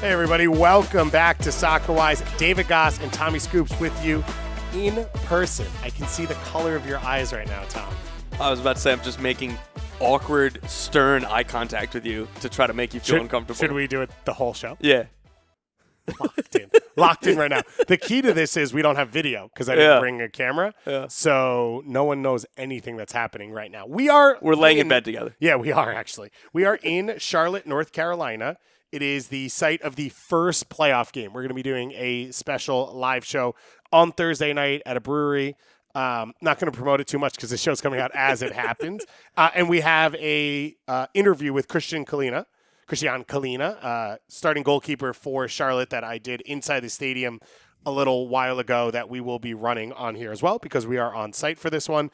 Hey, everybody. Welcome back to Soccer Wise. David Goss and Tommy Scoops with you in person. I can see the color of your eyes right now, Tom. I was about to say I'm just making awkward, stern eye contact with you to try to make you feel uncomfortable. Should we do it the whole show? Yeah. Locked in right now. The key to this is we don't have video because I didn't bring a camera. Yeah. So no one knows anything that's happening right now. We're laying in bed together. Yeah, we are actually. We are in Charlotte, North Carolina. It is the site of the first playoff game. We're going to be doing a special live show on Thursday night at a brewery. Not going to promote it too much because the show's coming out as it happens. And we have a interview with Kristijan Kahlina, starting goalkeeper for Charlotte that I did inside the stadium a little while ago that we will be running on here as well because we are on site for this one.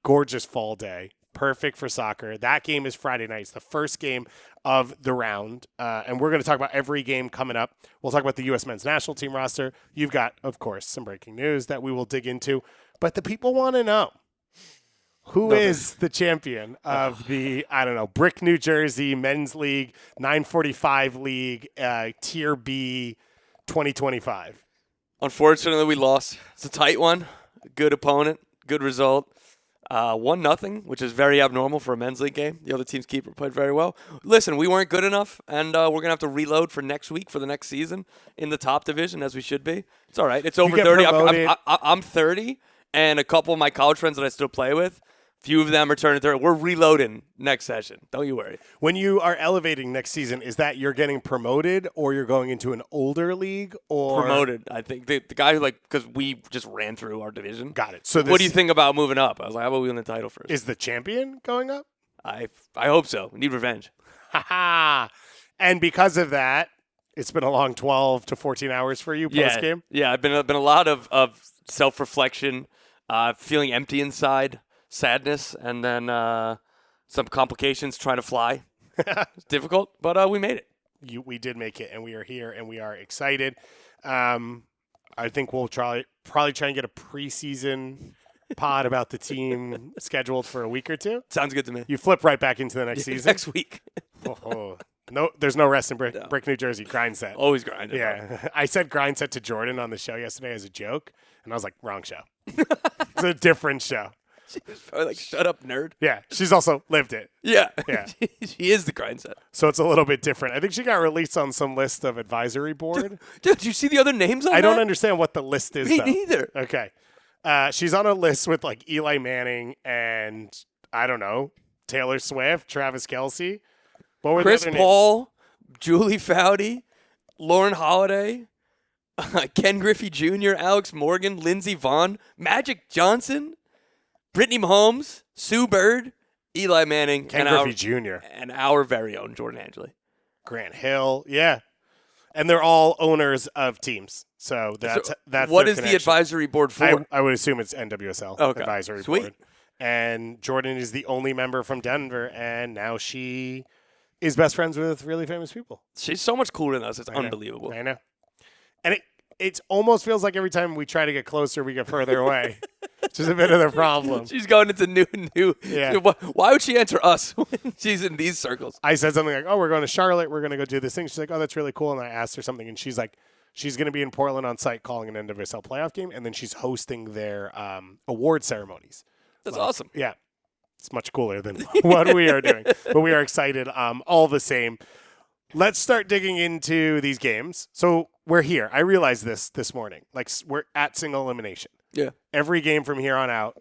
Gorgeous fall day. Perfect for soccer. That game is Friday night. It's the first game of the round. And we're going to talk about every game coming up. We'll talk about the U.S. men's national team roster. You've got, of course, some breaking news that we will dig into. But the people want to know, who is the champion of the, Brick, New Jersey Men's League, 945 League, Tier B 2025? Unfortunately, we lost. It's a tight one. Good opponent. Good result. 1-0, which is very abnormal for a men's league game. The other team's keeper played very well. Listen, we weren't good enough, and we're going to have to reload for next week for the next season in the top division, as we should be. It's all right. It's over 30. I'm 30, and a couple of my college friends that I still play with, few of them are turning 30. We're reloading next session. Don't you worry. When you are elevating next season, is that you're getting promoted or you're going into an older league? Or promoted, I think. The guy because we just ran through our division. Got it. So what do you think about moving up? I was like, how about we win the title first? Is the champion going up? I hope so. We need revenge. Ha. And because of that, it's been a long 12 to 14 hours for you post-game? Yeah, been a lot of self-reflection, feeling empty inside. Sadness, and then some complications trying to fly. It's difficult, but we made it. We did make it, and we are here, and we are excited. I think we'll probably try and get a preseason pod about the team scheduled for a week or two. Sounds good to me. You flip right back into the next season. Next week. No, there's no rest in Brick, New Jersey. Grind set. Always grinding. Yeah. I said grind set to Jordan on the show yesterday as a joke, and I was like, wrong show. It's a different show. She was probably like, shut up, nerd. Yeah, she's also lived it. Yeah. She is the grind set. So it's a little bit different. I think she got released on some list of advisory board. Dude, do you see the other names on I that? don't understand what the list is, Me though. neither. Okay. She's on a list with, like, Eli Manning and, I don't know, Taylor Swift, Travis Kelce. What were Chris the other Paul, names? Julie Foudy, Lauren Holiday, Ken Griffey Jr., Alex Morgan, Lindsey Vonn, Magic Johnson, Brittany Mahomes, Sue Bird, Eli Manning, Ken Griffey Jr. And our very own Jordan Angeli. Grant Hill, yeah. And they're all owners of teams. So that's what their is connection. the advisory board for? I would assume it's NWSL advisory board. And Jordan is the only member from Denver, and now she is best friends with really famous people. She's so much cooler than us. It's unbelievable. I know. And it almost feels like every time we try to get closer, we get further away. Which is a bit of the problem. She's going into new. Yeah. Why would she enter us when she's in these circles? I said something like, we're going to Charlotte. We're going to go do this thing. She's like, that's really cool. And I asked her something, and she's like, she's going to be in Portland on site calling an NWSL playoff game, and then she's hosting their award ceremonies. That's awesome. Yeah. It's much cooler than what we are doing. But we are excited all the same. Let's start digging into these games. So we're here. I realized this morning. Like, we're at single elimination. Yeah. Every game from here on out,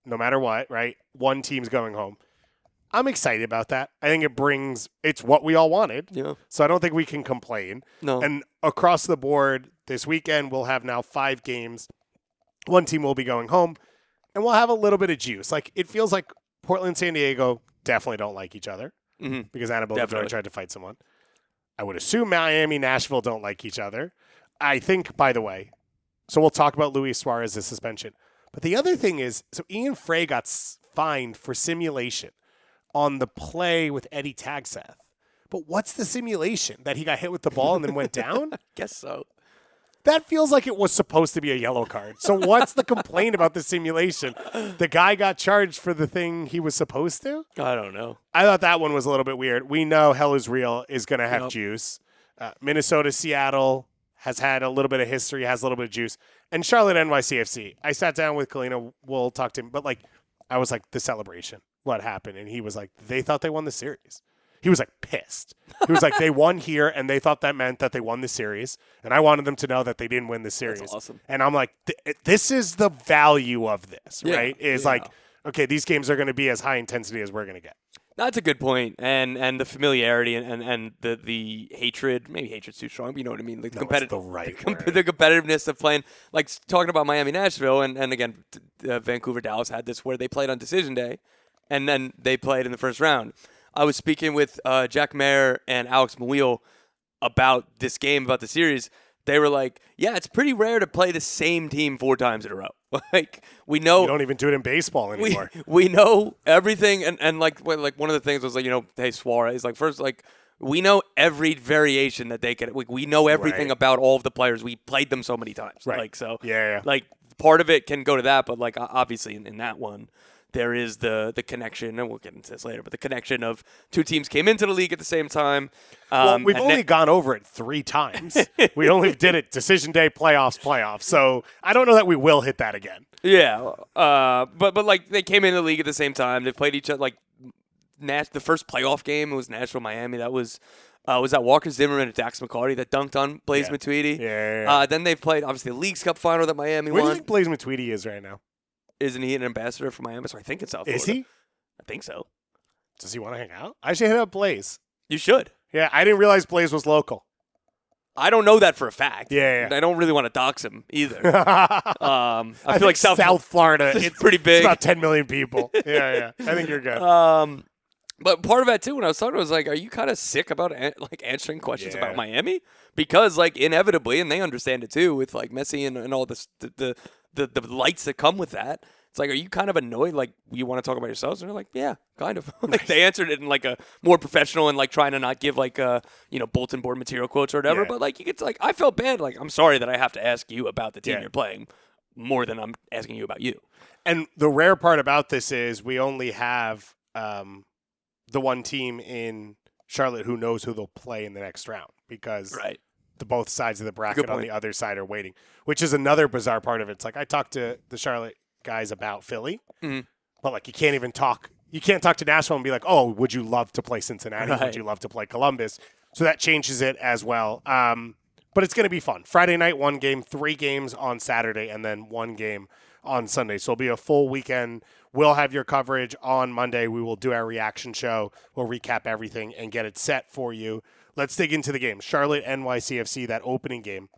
no matter what, right? One team's going home. I'm excited about that. I think it's what we all wanted. Yeah. So I don't think we can complain. No. And across the board, this weekend, we'll have now 5 games. One team will be going home, and we'll have a little bit of juice. Like, it feels like Portland and San Diego definitely don't like each other because Annabelle Joy tried to fight someone. I would assume Miami, Nashville don't like each other. I think, by the way, so we'll talk about Luis Suarez's suspension. But the other thing is, so Ian Frey got fined for simulation on the play with Eddie Tagseth. But what's the simulation? That he got hit with the ball and then went down? I guess so. That feels like it was supposed to be a yellow card. So what's the complaint about the simulation? The guy got charged for the thing he was supposed to? I don't know. I thought that one was a little bit weird. We know Hell is Real is going to have juice. Minnesota, Seattle has had a little bit of history, has a little bit of juice. And Charlotte NYCFC. I sat down with Kahlina. We'll talk to him. But, I was like, the celebration, what happened? And he was like, they thought they won the series. He was, pissed. He was like, they won here, and they thought that meant that they won the series. And I wanted them to know that they didn't win the series. That's awesome. And I'm like, this is the value of this, right? Is okay, these games are going to be as high intensity as we're going to get. That's a good point. And the familiarity and the hatred, maybe hatred's too strong, but you know what I mean? The competitiveness of playing, talking about Miami-Nashville, and again, Vancouver-Dallas had this where they played on decision day, and then they played in the first round. I was speaking with Jack Mayer and Alex Mouille about this game, about the series. They were like, yeah, it's pretty rare to play the same team 4 times in a row. We know. You don't even do it in baseball anymore. We know everything. And one of the things was hey, Suarez, we know every variation that they can. We know everything about all of the players. We played them so many times. Right. Yeah. Part of it can go to that, but obviously in that one, there is the connection, and we'll get into this later, but the connection of 2 teams came into the league at the same time. We've only gone over it 3 times. We only did it decision day, playoffs. So I don't know that we will hit that again. Yeah. But they came into the league at the same time. They played each other. The first playoff game was Nashville-Miami. That was that Walker Zimmerman and Dax McCarty that dunked on Blaise Matuidi? Yeah. Then they've played, obviously, the Leagues Cup final that Miami Where won. do you think Blaise Matuidi is right now? Isn't he an ambassador for Miami? So I think it's South Florida. Is he? I think so. Does he want to hang out? I should hit up Blaise. You should. Yeah, I didn't realize Blaise was local. I don't know that for a fact. Yeah. I don't really want to dox him either. I feel like South Florida, it's pretty big. It's about 10 million people. Yeah. I think you're good. But part of that too, when I was talking, I was like, "Are you kind of sick about answering questions about Miami?" Because inevitably, and they understand it too, with Messi and all this, the lights that come with that. It's are you kind of annoyed? You want to talk about yourselves? And they're like, yeah, kind of. They answered it in a more professional and trying to not give bulletin board material quotes or whatever. Yeah. But you get to, I felt bad. I'm sorry that I have to ask you about the team you're playing more than I'm asking you about you. And the rare part about this is we only have the one team in Charlotte who knows who they'll play in the next round because the both sides of the bracket on the other side are waiting, which is another bizarre part of it. It's I talked to the Charlotte guys about Philly, but you can't even talk. You can't talk to Nashville and be like, "Oh, would you love to play Cincinnati? Would you love to play Columbus?" So that changes it as well. But it's going to be fun. Friday night, 1 game, 3 games on Saturday, and then 1 game on Sunday. So it'll be a full weekend. We'll have your coverage on Monday. We will do our reaction show. We'll recap everything and get it set for you. Let's dig into the game. Charlotte NYCFC, that opening game.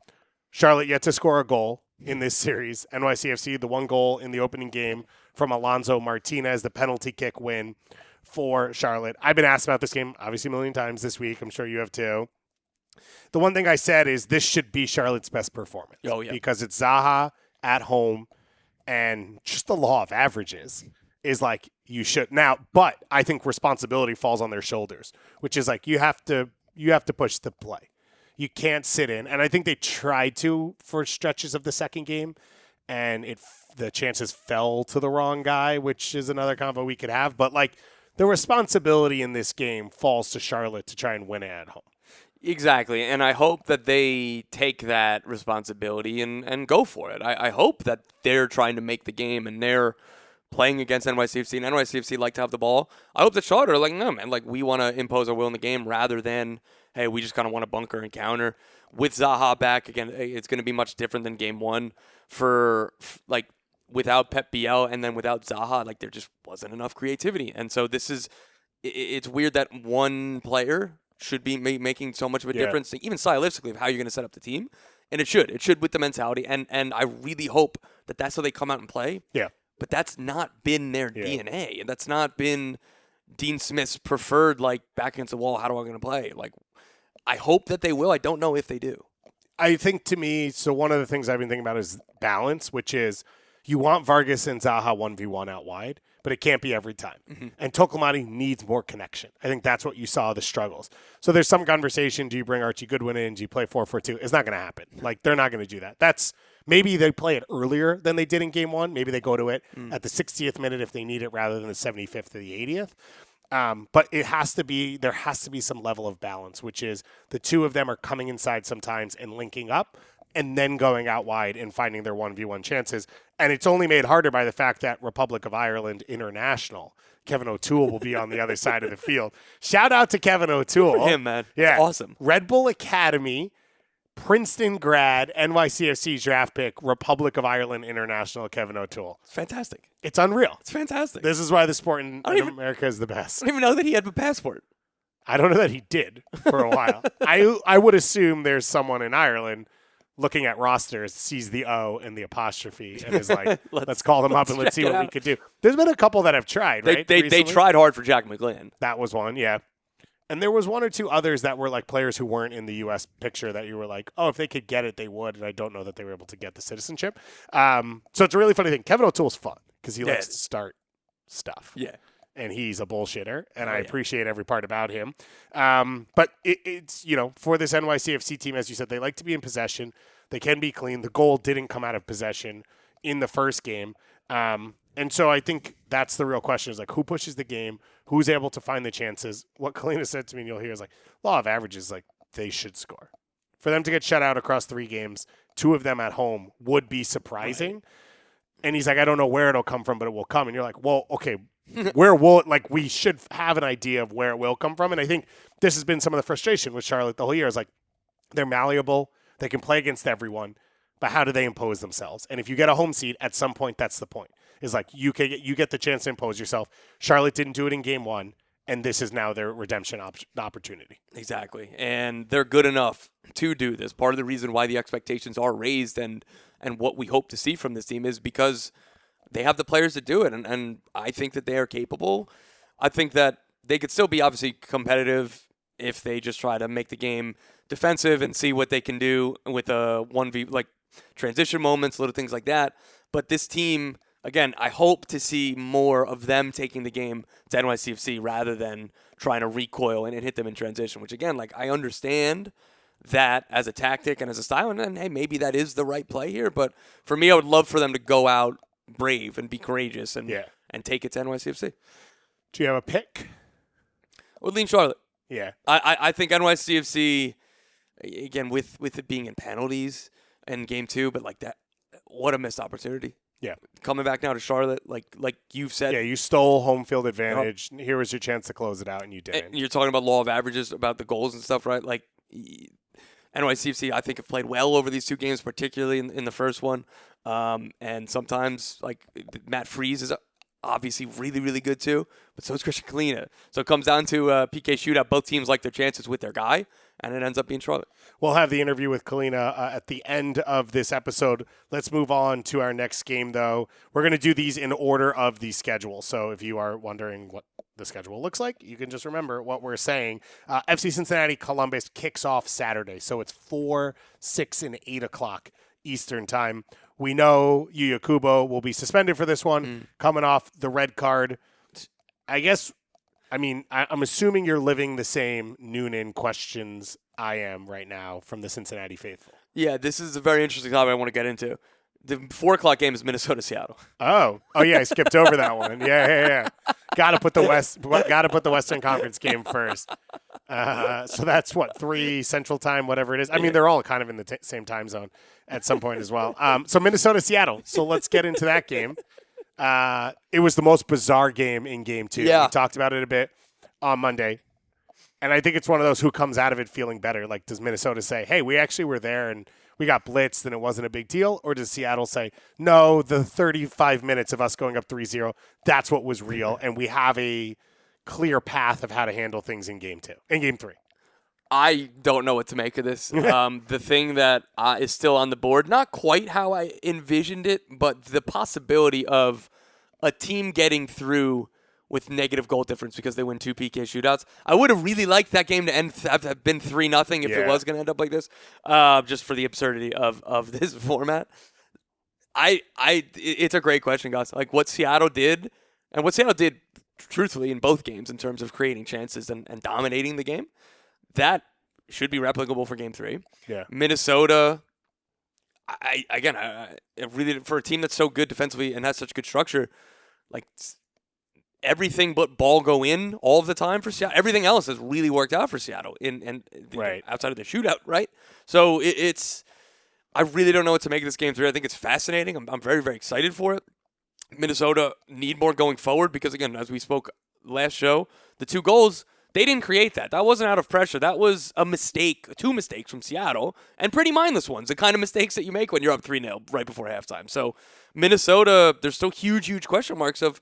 Charlotte yet to score a goal in this series. NYCFC, the 1 goal in the opening game from Alonso Martinez, the penalty kick win for Charlotte. I've been asked about this game, obviously, a million times this week. I'm sure you have too. The one thing I said is this should be Charlotte's best performance. Oh, yeah. Because it's Zaha at home, and just the law of averages is you should. Now, but I think responsibility falls on their shoulders, which is you have to push the play. You can't sit in. And I think they tried to for stretches of the second game, and the chances fell to the wrong guy, which is another convo we could have. But the responsibility in this game falls to Charlotte to try and win it at home. Exactly, and I hope that they take that responsibility and go for it. I hope that they're trying to make the game and they're playing against NYCFC, and NYCFC like to have the ball. I hope that Charlotte are no, man, we want to impose our will in the game rather than, hey, we just kind of want to bunker and counter. With Zaha back, again, it's going to be much different than game 1 for without Pep Biel and then without Zaha, there just wasn't enough creativity. And so it's weird that one player should be making so much of a difference, even stylistically, of how you're going to set up the team. And it should with the mentality. And I really hope that that's how they come out and play. Yeah. But that's not been their DNA. And that's not been Dean Smith's preferred, back against the wall, how do I going to play? I hope that they will. I don't know if they do. I think to me, so one of the things I've been thinking about is balance, which is you want Vargas and Zaha 1v1 out wide, but it can't be every time. Mm-hmm. And Tokomani needs more connection. I think that's what you saw, the struggles. So there's some conversation, do you bring Archie Goodwin in? Do you play 4-4-2? It's not going to happen. They're not going to do that. That's maybe they play it earlier than they did in game 1. Maybe they go to it at the 60th minute if they need it rather than the 75th or the 80th. But there has to be some level of balance, which is the two of them are coming inside sometimes and linking up and then going out wide and finding their 1v1 chances. And it's only made harder by the fact that Republic of Ireland International, Kevin O'Toole, will be on the other side of the field. Shout out to Kevin O'Toole. For him, man. Yeah. It's awesome. Red Bull Academy, Princeton grad, NYCFC draft pick, Republic of Ireland International, Kevin O'Toole. It's fantastic. It's unreal. It's fantastic. This is why the sport in America is the best. I don't even know that he had a passport. I don't know that he did for a while. I would assume there's someone in Ireland looking at rosters, sees the O and the apostrophe, and is like, let's call them up and let's see what we could do. There's been a couple that have tried, right? They tried hard for Jack McGlynn. That was one, yeah. And there was one or two others that were like players who weren't in the U.S. picture that you were like, oh, if they could get it, they would. And I don't know that they were able to get the citizenship. So it's a really funny thing. Kevin O'Toole's fun because he likes to start stuff. Yeah. And he's a bullshitter, and I appreciate every part about him. But it's, for this NYCFC team, as you said, they like to be in possession. They can be clean. The goal didn't come out of possession in the first game. And so I think that's the real question is like, who pushes the game? Who's able to find the chances? What Kahlina said to me, and you'll hear, is like, law of averages, like, they should score. For them to get shut out across 3 games, 2 of them at home, would be surprising. Right. And he's like, I don't know where it'll come from, but it will come. And you're like, well, okay, where will it, like, we should have an idea of where it will come from. And I think this has been some of the frustration with Charlotte the whole year is like, they're malleable. They can play against everyone, but how do they impose themselves? And if you get a home seat, at some point, that's the point. Is like you get the chance to impose yourself. Charlotte didn't do it in game 1, and this is now their redemption opportunity. Exactly, and they're good enough to do this. Part of the reason why the expectations are raised and what we hope to see from this team is because they have the players to do it, and I think that they are capable. I think that they could still be obviously competitive if they just try to make the game defensive and see what they can do with a 1v, like transition moments, little things like that. But this team, again, I hope to see more of them taking the game to NYCFC rather than trying to recoil and hit them in transition, which, again, like I understand that as a tactic and as a style, and hey, maybe that is the right play here. But for me, I would love for them to go out brave and be courageous and take it to NYCFC. Do you have a pick? I would lean Charlotte. Yeah. I think NYCFC, again, with it being in penalties in game 2, but like that, what a missed opportunity. Yeah. Coming back now to Charlotte, like you've said. Yeah, you stole home field advantage. Here was your chance to close it out, and you didn't. And you're talking about law of averages, about the goals and stuff, right? Like NYCFC, I think, have played well over these 2 games, particularly in the first one. And sometimes, like, Matt Freese is obviously really, really good too, but so is Kristijan Kahlina. So it comes down to PK shootout. Both teams like their chances with their guy, and it ends up being Charlotte. We'll have the interview with Kahlina at the end of this episode. Let's move on to our next game, though. We're going to do these in order of the schedule. So if you are wondering what the schedule looks like, you can just remember what we're saying. FC Cincinnati Columbus kicks off Saturday. So it's 4, 6, and 8 o'clock Eastern time. We know Yuya Kubo will be suspended for this one, coming off the red card. I'm assuming you're living the same Noonan questions I am right now from the Cincinnati faithful. Yeah, this is a very interesting topic I want to get into. The 4 o'clock game is Minnesota-Seattle. Oh yeah, I skipped over that one. Yeah. Got to put the Western Conference game first. So that's 3 Central Time, whatever it is. I mean, they're all kind of in the same time zone at some point as well. So Minnesota-Seattle. So let's get into that game. It was the most bizarre game in game 2. Yeah. We talked about it a bit on Monday. And I think it's one of those who comes out of it feeling better. Like, does Minnesota say, hey, we actually were there and we got blitzed and it wasn't a big deal? Or does Seattle say, no, the 35 minutes of us going up 3-0, that's what was real, and we have a clear path of how to handle things in game 3? I don't know what to make of this. The thing that is still on the board, not quite how I envisioned it, but the possibility of a team getting through with negative goal difference because they win 2 PK shootouts. I would have really liked that game to have been 3-0 if it was going to end up like this, just for the absurdity of this format. It's a great question, guys. Like what Seattle did, and what Seattle did truthfully in both games in terms of creating chances and dominating the game, that should be replicable for game 3. Yeah. Minnesota, I really, for a team that's so good defensively and has such good structure, like everything but ball go in all of the time for Seattle. Everything else has really worked out for Seattle outside of the shootout, right? So it's I really don't know what to make of this game 3. I think it's fascinating. I'm very, very excited for it. Minnesota need more going forward because, again, as we spoke last show, the 2 goals, they didn't create that. That wasn't out of pressure. That was a mistake, 2 mistakes from Seattle, and pretty mindless ones, the kind of mistakes that you make when you're up 3-0 right before halftime. So Minnesota, there's still huge, huge question marks of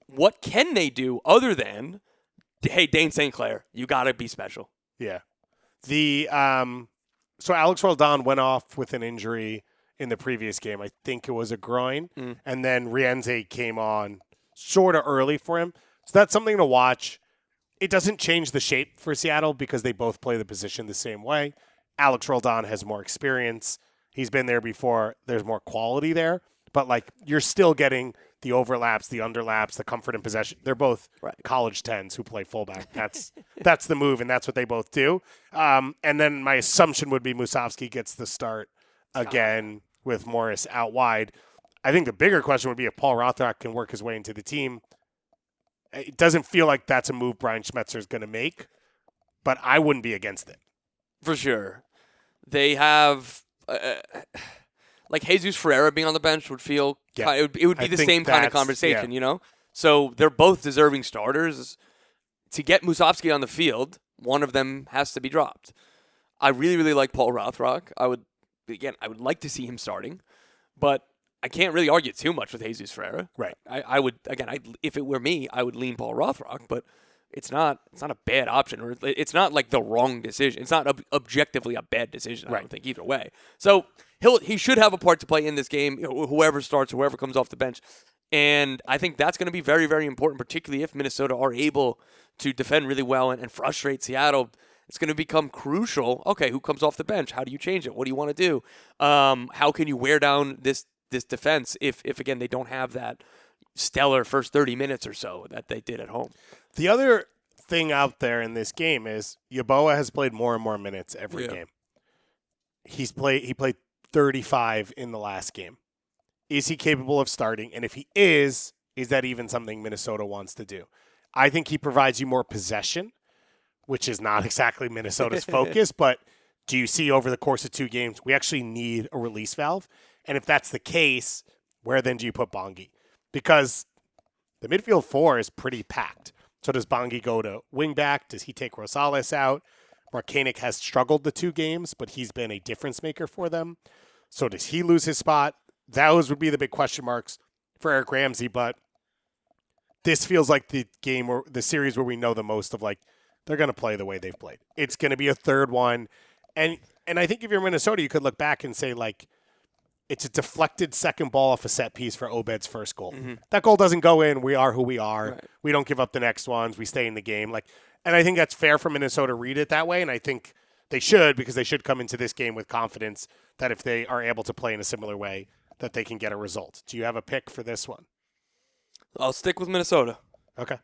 what can they do other than, hey, Dane St. Clair, you got to be special. Yeah. So Alex Roldan went off with an injury in the previous game. I think it was a groin. And then Rienzi came on sort of early for him. So that's something to watch. It doesn't change the shape for Seattle because they both play the position the same way. Alex Roldan has more experience. He's been there before. There's more quality there. But, like, you're still getting the overlaps, the underlaps, the comfort and possession. They're both college 10s who play fullback. That's the move, and that's what they both do. And then my assumption would be Musovski gets the start again with Morris out wide. I think the bigger question would be if Paul Rothrock can work his way into the team. It doesn't feel like that's a move Brian Schmetzer is going to make, but I wouldn't be against it. For sure. They have... like Jesus Ferreira being on the bench would feel it would be the same kind of conversation, you know? So they're both deserving starters. To get Musovski on the field, one of them has to be dropped. I really, really like Paul Rothrock. I would like to see him starting, but I can't really argue too much with Jesus Ferreira. Right. I would, if it were me, I would lean Paul Rothrock, but it's not a bad option, or it's not like the wrong decision. It's not objectively a bad decision, I don't think, either way. So he should have a part to play in this game, whoever starts, whoever comes off the bench. And I think that's going to be very, very important, particularly if Minnesota are able to defend really well and frustrate Seattle. It's going to become crucial. Okay, who comes off the bench? How do you change it? What do you want to do? How can you wear down this defense if again, they don't have that stellar first 30 minutes or so that they did at home? The other thing out there in this game is Yeboah has played more and more minutes every game. He played 35 in the last game. Is he capable of starting? And if he is that even something Minnesota wants to do? I think he provides you more possession, which is not exactly Minnesota's focus, but do you see over the course of 2 games, we actually need a release valve? And if that's the case, where then do you put Bongi? Because the midfield 4 is pretty packed. So does Bongi go to wing back? Does he take Rosales out? Markanek has struggled the 2 games, but he's been a difference maker for them. So does he lose his spot? Those would be the big question marks for Eric Ramsey, but this feels like the game or the series where we know the most of, like, they're going to play the way they've played. It's going to be a third one. And I think if you're Minnesota, you could look back and say, like, it's a deflected second ball off a set piece for Obed's first goal. Mm-hmm. That goal doesn't go in. We are who we are. Right. We don't give up the next ones. We stay in the game. And I think that's fair for Minnesota to read it that way. And I think they should, because they should come into this game with confidence that if they are able to play in a similar way, that they can get a result. Do you have a pick for this one? I'll stick with Minnesota. Okay.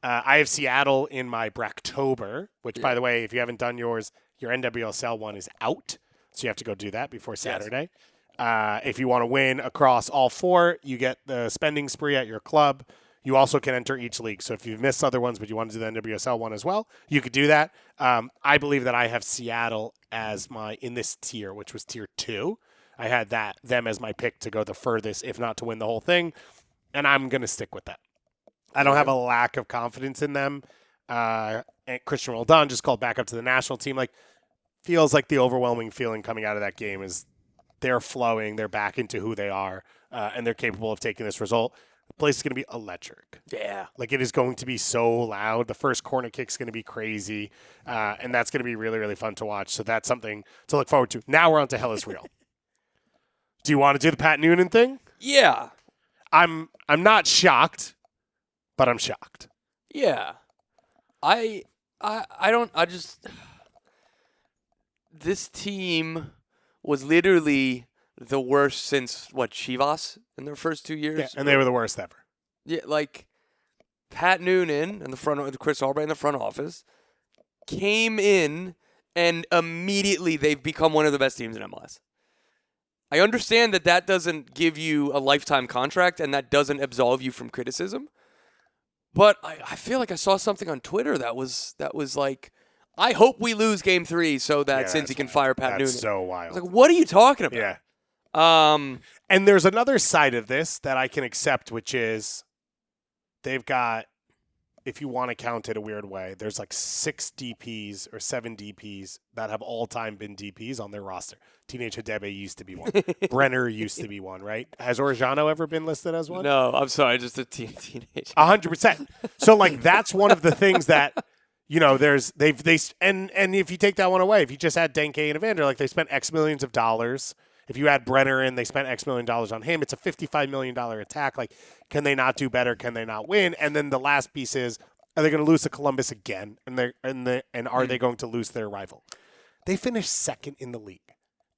I have Seattle in my Bracktober, which, by the way, if you haven't done yours, your NWSL one is out. So you have to go do that before Saturday. Yes. If you want to win across all 4, you get the spending spree at your club. You also can enter each league. So if you've missed other ones, but you want to do the NWSL one as well, you could do that. I believe that I have Seattle as in this tier, which was tier 2. I had them as my pick to go the furthest, if not to win the whole thing. And I'm going to stick with that. I don't have a lack of confidence in them. And Kristijan Roldan just called back up to the national team. Feels like the overwhelming feeling coming out of that game is they're flowing, they're back into who they are, and they're capable of taking this result. The place is going to be electric. Yeah. It is going to be so loud. The first corner kick is going to be crazy, and that's going to be really, really fun to watch. So that's something to look forward to. Now we're on to Hell is Real. Do you want to do the Pat Noonan thing? Yeah. I'm not shocked, but I'm shocked. Yeah. This team was literally the worst since, Chivas in their first 2 years? Yeah, and they were the worst ever. Yeah, Pat Noonan and Chris Albright in the front office came in, and immediately they've become one of the best teams in MLS. I understand that doesn't give you a lifetime contract, and that doesn't absolve you from criticism, But I feel like I saw something on Twitter that was like, I hope we lose Game 3 so that Cincy can fire Pat Noonan. That's so wild. I was like, what are you talking about? Yeah. And there's another side of this that I can accept, which is they've got, if you want to count it a weird way, there's like 6 DPs or 7 DPs that have all time been DPs on their roster. Teenage Hadebe used to be one. Brenner used to be one, right? Has Orjano ever been listed as one? No, I'm sorry, just a teenage. 100%. So like that's one of the things that, you know, there's and if you take that one away, if you just add Denke and Evander, like they spent X millions of dollars. If you add Brenner in, they spent X million dollars on him. It's a $55 million attack. Like, can they not do better? Can they not win? And then the last piece is, are they going to lose to Columbus again? And are they going to lose their rival? They finished second in the league.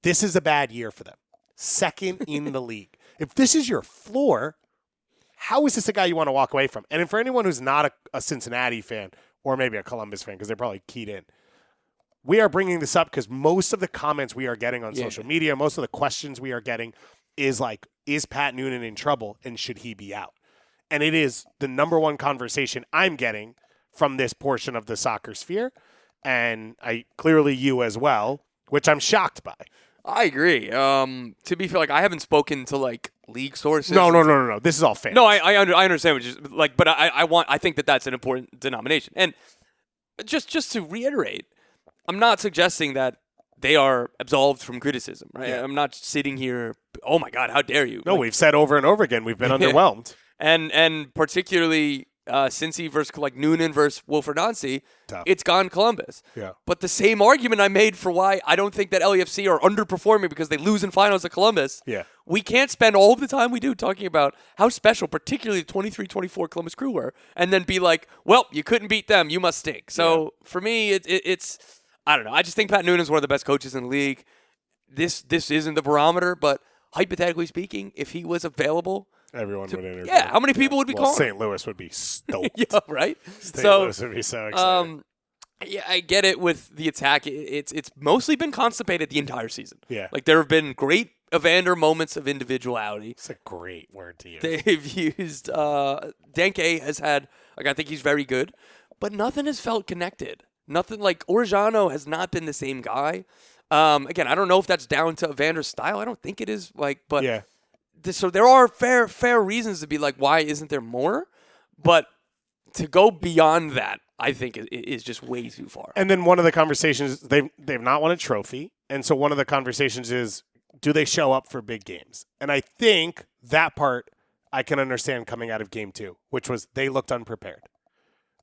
This is a bad year for them. Second in the league. If this is your floor, how is this a guy you want to walk away from? And for anyone who's not a Cincinnati fan or maybe a Columbus fan, because they're probably keyed in, we are bringing this up because most of the comments we are getting on social media, most of the questions we are getting is like, is Pat Noonan in trouble and should he be out? And it is the number one conversation I'm getting from this portion of the soccer sphere. And clearly you as well, which I'm shocked by. I agree. To be fair, like I haven't spoken to like league sources. No. This is all fans. No, I understand what you're like, but I think that's an important denomination. And just to reiterate, I'm not suggesting that they are absolved from criticism, right? Yeah. I'm not sitting here, oh my God, how dare you? No, we've said over and over again, we've been underwhelmed. And particularly Cincy versus like Noonan versus Wilfred Nancy, it's gone Columbus. Yeah. But the same argument I made for why I don't think that LAFC are underperforming because they lose in finals at Columbus. Yeah. We can't spend all the time we do talking about how special, particularly the 23-24 Columbus Crew were, and then be like, well, you couldn't beat them, you must stink. So for me, it's I don't know. I just think Pat Noonan's one of the best coaches in the league. This isn't the barometer, but hypothetically speaking, if he was available, everyone would interview. Yeah, how many people would be calling? St. Louis would be stoked. Yeah, right? St. Louis would be so excited. Yeah, I get it with the attack. It's mostly been constipated the entire season. Yeah. Like there have been great Evander moments of individuality. It's a great word to use. They've used Denke has had like I think he's very good, but nothing has felt connected. Nothing like Orjano has not been the same guy. Again, I don't know if that's down to Evander's style. I don't think it is. But yeah. So there are fair reasons to be like, why isn't there more? But to go beyond that, I think is just way too far. And then one of the conversations they've not won a trophy, and so one of the conversations is, do they show up for big games? And I think that part I can understand coming out of Game 2, which was they looked unprepared.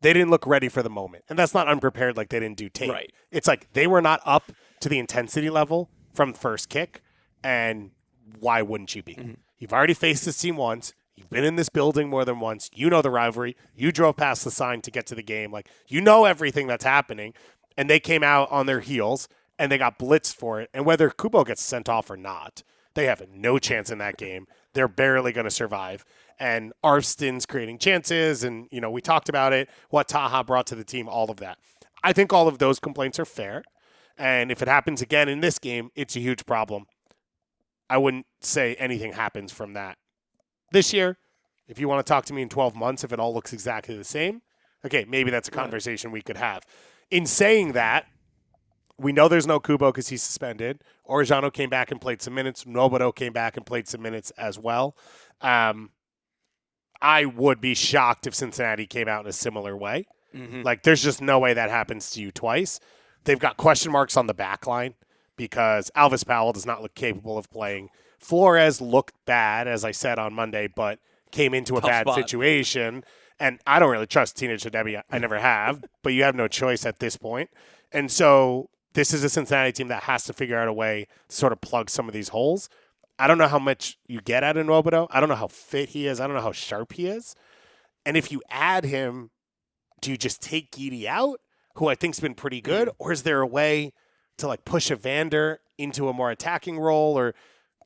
They didn't look ready for the moment. And that's not unprepared like they didn't do tape. Right. It's like they were not up to the intensity level from first kick, and why wouldn't you be? Mm-hmm. You've already faced this team once. You've been in this building more than once. You know the rivalry. You drove past the sign to get to the game. Like, you know everything that's happening. And they came out on their heels, and they got blitzed for it. And whether Kubo gets sent off or not, they have no chance in that game. They're barely going to survive. And Arston's creating chances, and, you know, we talked about it, what Taha brought to the team, all of that. I think all of those complaints are fair. And if it happens again in this game, it's a huge problem. I wouldn't say anything happens from that. This year, if you want to talk to me in 12 months, if it all looks exactly the same, okay, maybe that's a conversation we could have. In saying that, we know there's no Kubo because he's suspended. Orjano came back and played some minutes. Nobodo came back and played some minutes as well. I would be shocked if Cincinnati came out in a similar way. Mm-hmm. Like, there's just no way that happens to you twice. They've got question marks on the back line because Alvis Powell does not look capable of playing. Flores looked bad, as I said on Monday, but came into a bad situation. And I don't really trust Teenage Hadebe. I never have, but you have no choice at this point. And so this is a Cincinnati team that has to figure out a way to sort of plug some of these holes. I don't know how much you get out of Nobodo. I don't know how fit he is. I don't know how sharp he is. And if you add him, do you just take Guidi out, who I think's been pretty good, or is there a way to like push Evander into a more attacking role, or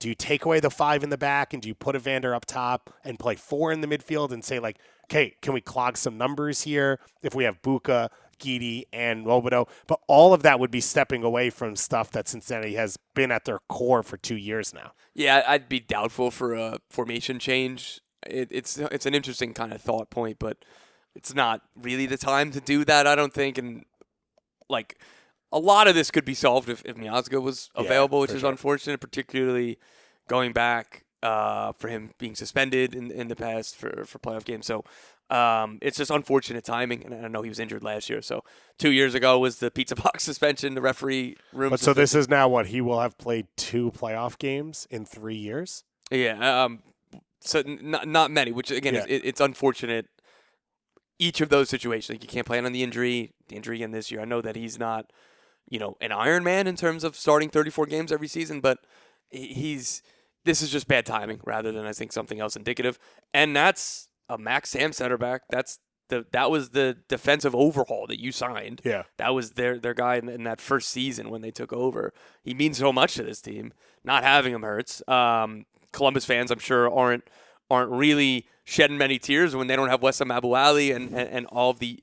do you take away the 5 in the back and do you put Evander up top and play 4 in the midfield and say like, okay, can we clog some numbers here if we have Buka, Guidi, and Nobodo? But all of that would be stepping away from stuff that Cincinnati has been at their core for 2 years now. Yeah, I'd be doubtful for a formation change. It's an interesting kind of thought point, but it's not really the time to do that, I don't think. And like a lot of this could be solved if Miazga was available, which is unfortunate, particularly going back for him being suspended in the past for playoff games. So it's just unfortunate timing. And I know he was injured last year. So 2 years ago was the pizza box suspension, the referee room. But so this is now what he will have played 2 playoff games in 3 years. Yeah. So not many, which again, it's unfortunate. Each of those situations, like you can't plan on the injury again this year. I know that he's not, an Iron Man in terms of starting 34 games every season, but this is just bad timing rather than I think something else indicative. And that's a Max Sam center back. That was the defensive overhaul that you signed. Yeah. That was their guy in that first season when they took over. He means so much to this team. Not having him hurts. Columbus fans, I'm sure, aren't really shedding many tears when they don't have Wessam Abu Ali and all the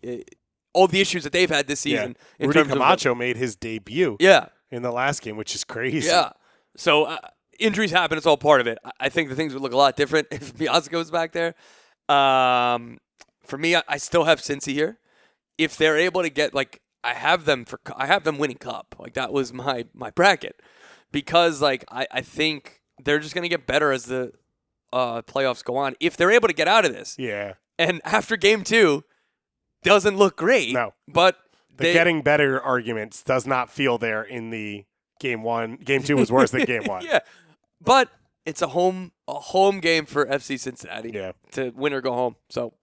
issues that they've had this season. Yeah. Rudy Camacho made his debut in the last game, which is crazy. Yeah. So injuries happen. It's all part of it. I think the things would look a lot different if Miazga was back there. For me, I still have Cincy here. If they're able to get, I have them winning cup. That was my bracket. Because, I think they're just going to get better as the playoffs go on. If they're able to get out of this. Yeah. And after game 2, doesn't look great. No. But the getting better arguments does not feel there in the game 1. Game 2 was worse than game 1. Yeah. But it's a home game for FC Cincinnati to win or go home. So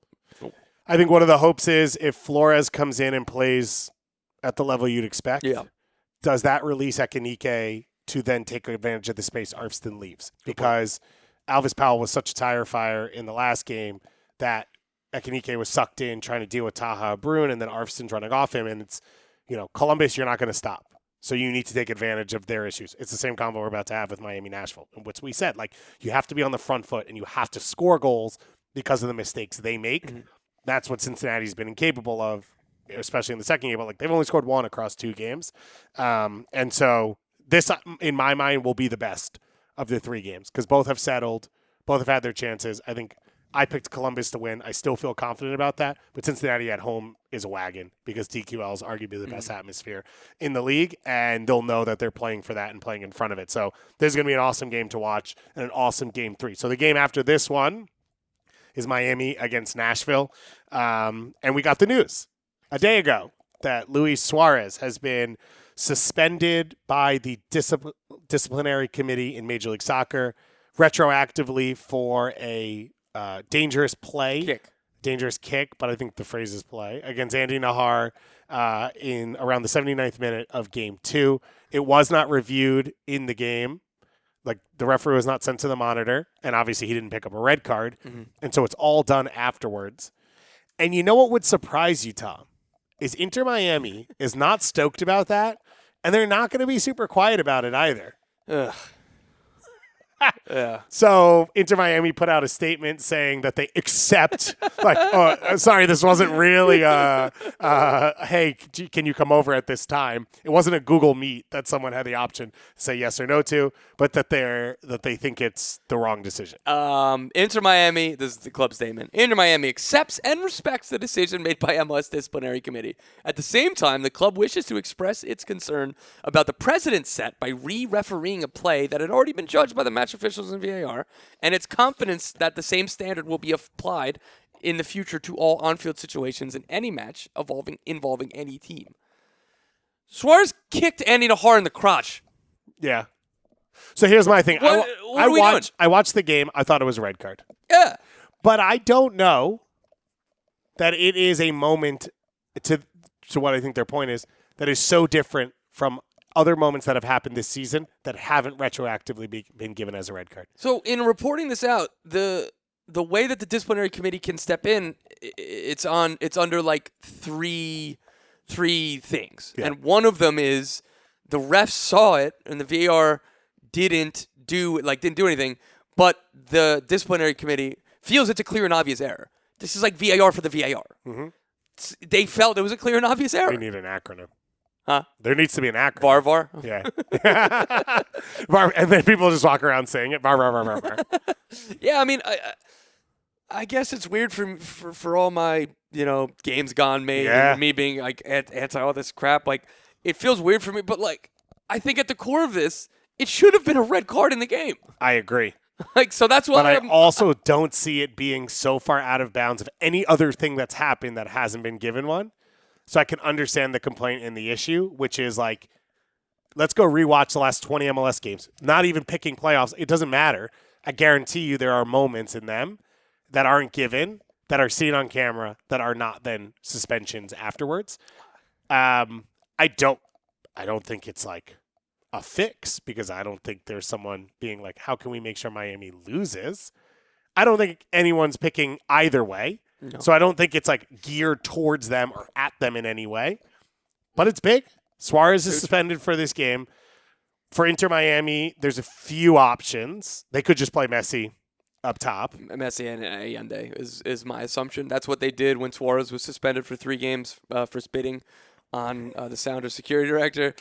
I think one of the hopes is if Flores comes in and plays at the level you'd expect, does that release Ekenike to then take advantage of the space Arfston leaves? Because Alvis Powell was such a tire fire in the last game that Ekenike was sucked in trying to deal with Taha Bruin, and then Arfston's running off him. And it's, Columbus, you're not going to stop. So you need to take advantage of their issues. It's the same combo we're about to have with Miami-Nashville. And what we said, you have to be on the front foot and you have to score goals because of the mistakes they make. Mm-hmm. That's what Cincinnati's been incapable of, especially in the second game. But they've only scored 1 across 2 games. And so this, in my mind, will be the best of the 3 games because both have settled. Both have had their chances. I think I picked Columbus to win. I still feel confident about that. But Cincinnati at home is a wagon because TQL is arguably the best atmosphere in the league, and they'll know that they're playing for that and playing in front of it. So there's going to be an awesome game to watch and an awesome game 3. So the game after this one is Miami against Nashville. And we got the news a day ago that Luis Suarez has been suspended by the disciplinary committee in Major League Soccer retroactively for a dangerous kick, but I think the phrase is play, against Andy Nahar in around the 79th minute of game 2. It was not reviewed in the game. The referee was not sent to the monitor, and obviously he didn't pick up a red card, and so it's all done afterwards. And you know what would surprise you, Tom, is Inter Miami is not stoked about that, and they're not going to be super quiet about it either. Ugh. Yeah. So Inter Miami put out a statement saying that they accept, sorry, this wasn't really, hey, can you come over at this time? It wasn't a Google Meet that someone had the option to say yes or no to, but that they think it's the wrong decision. Inter Miami, this is the club statement. Inter Miami accepts and respects the decision made by MLS disciplinary committee. At the same time, the club wishes to express its concern about the precedent set by re-refereeing a play that had already been judged by the match officials in VAR, and its confidence that the same standard will be applied in the future to all on-field situations in any match involving any team. Suarez kicked Andy Nahar in the crotch. Yeah. So here's my thing. What are we doing? I watched the game. I thought it was a red card. Yeah. But I don't know that it is a moment to what I think their point is that is so different from other moments that have happened this season that haven't retroactively been given as a red card. So in reporting this out, the way that the disciplinary committee can step in, it's under three things. Yeah. And one of them is the refs saw it and the VAR didn't do anything, but the disciplinary committee feels it's a clear and obvious error. This is like VAR for the VAR. Mm-hmm. They felt it was a clear and obvious error. We need an acronym. Huh? There needs to be an acronym. VAR? Yeah. VAR, and then people just walk around saying it. VAR. Yeah, I mean, I guess it's weird for all my games gone made and me being like anti all this crap. Like it feels weird for me, but like I think at the core of this, it should have been a red card in the game. I agree. Like so that's why. But I also don't see it being so far out of bounds of any other thing that's happened that hasn't been given one. So I can understand the complaint and the issue, which is like, let's go rewatch the last 20 MLS games. Not even picking playoffs. It doesn't matter. I guarantee you there are moments in them that aren't given, that are seen on camera, that are not then suspensions afterwards. I don't think it's like a fix because I don't think there's someone being like, how can we make sure Miami loses? I don't think anyone's picking either way. No. So I don't think it's like geared towards them or at them in any way. But it's big. Suarez is suspended for this game. For Inter Miami, there's a few options. They could just play Messi up top. Messi and Allende is my assumption. That's what they did when Suarez was suspended for 3 games for spitting on the Sounders security director.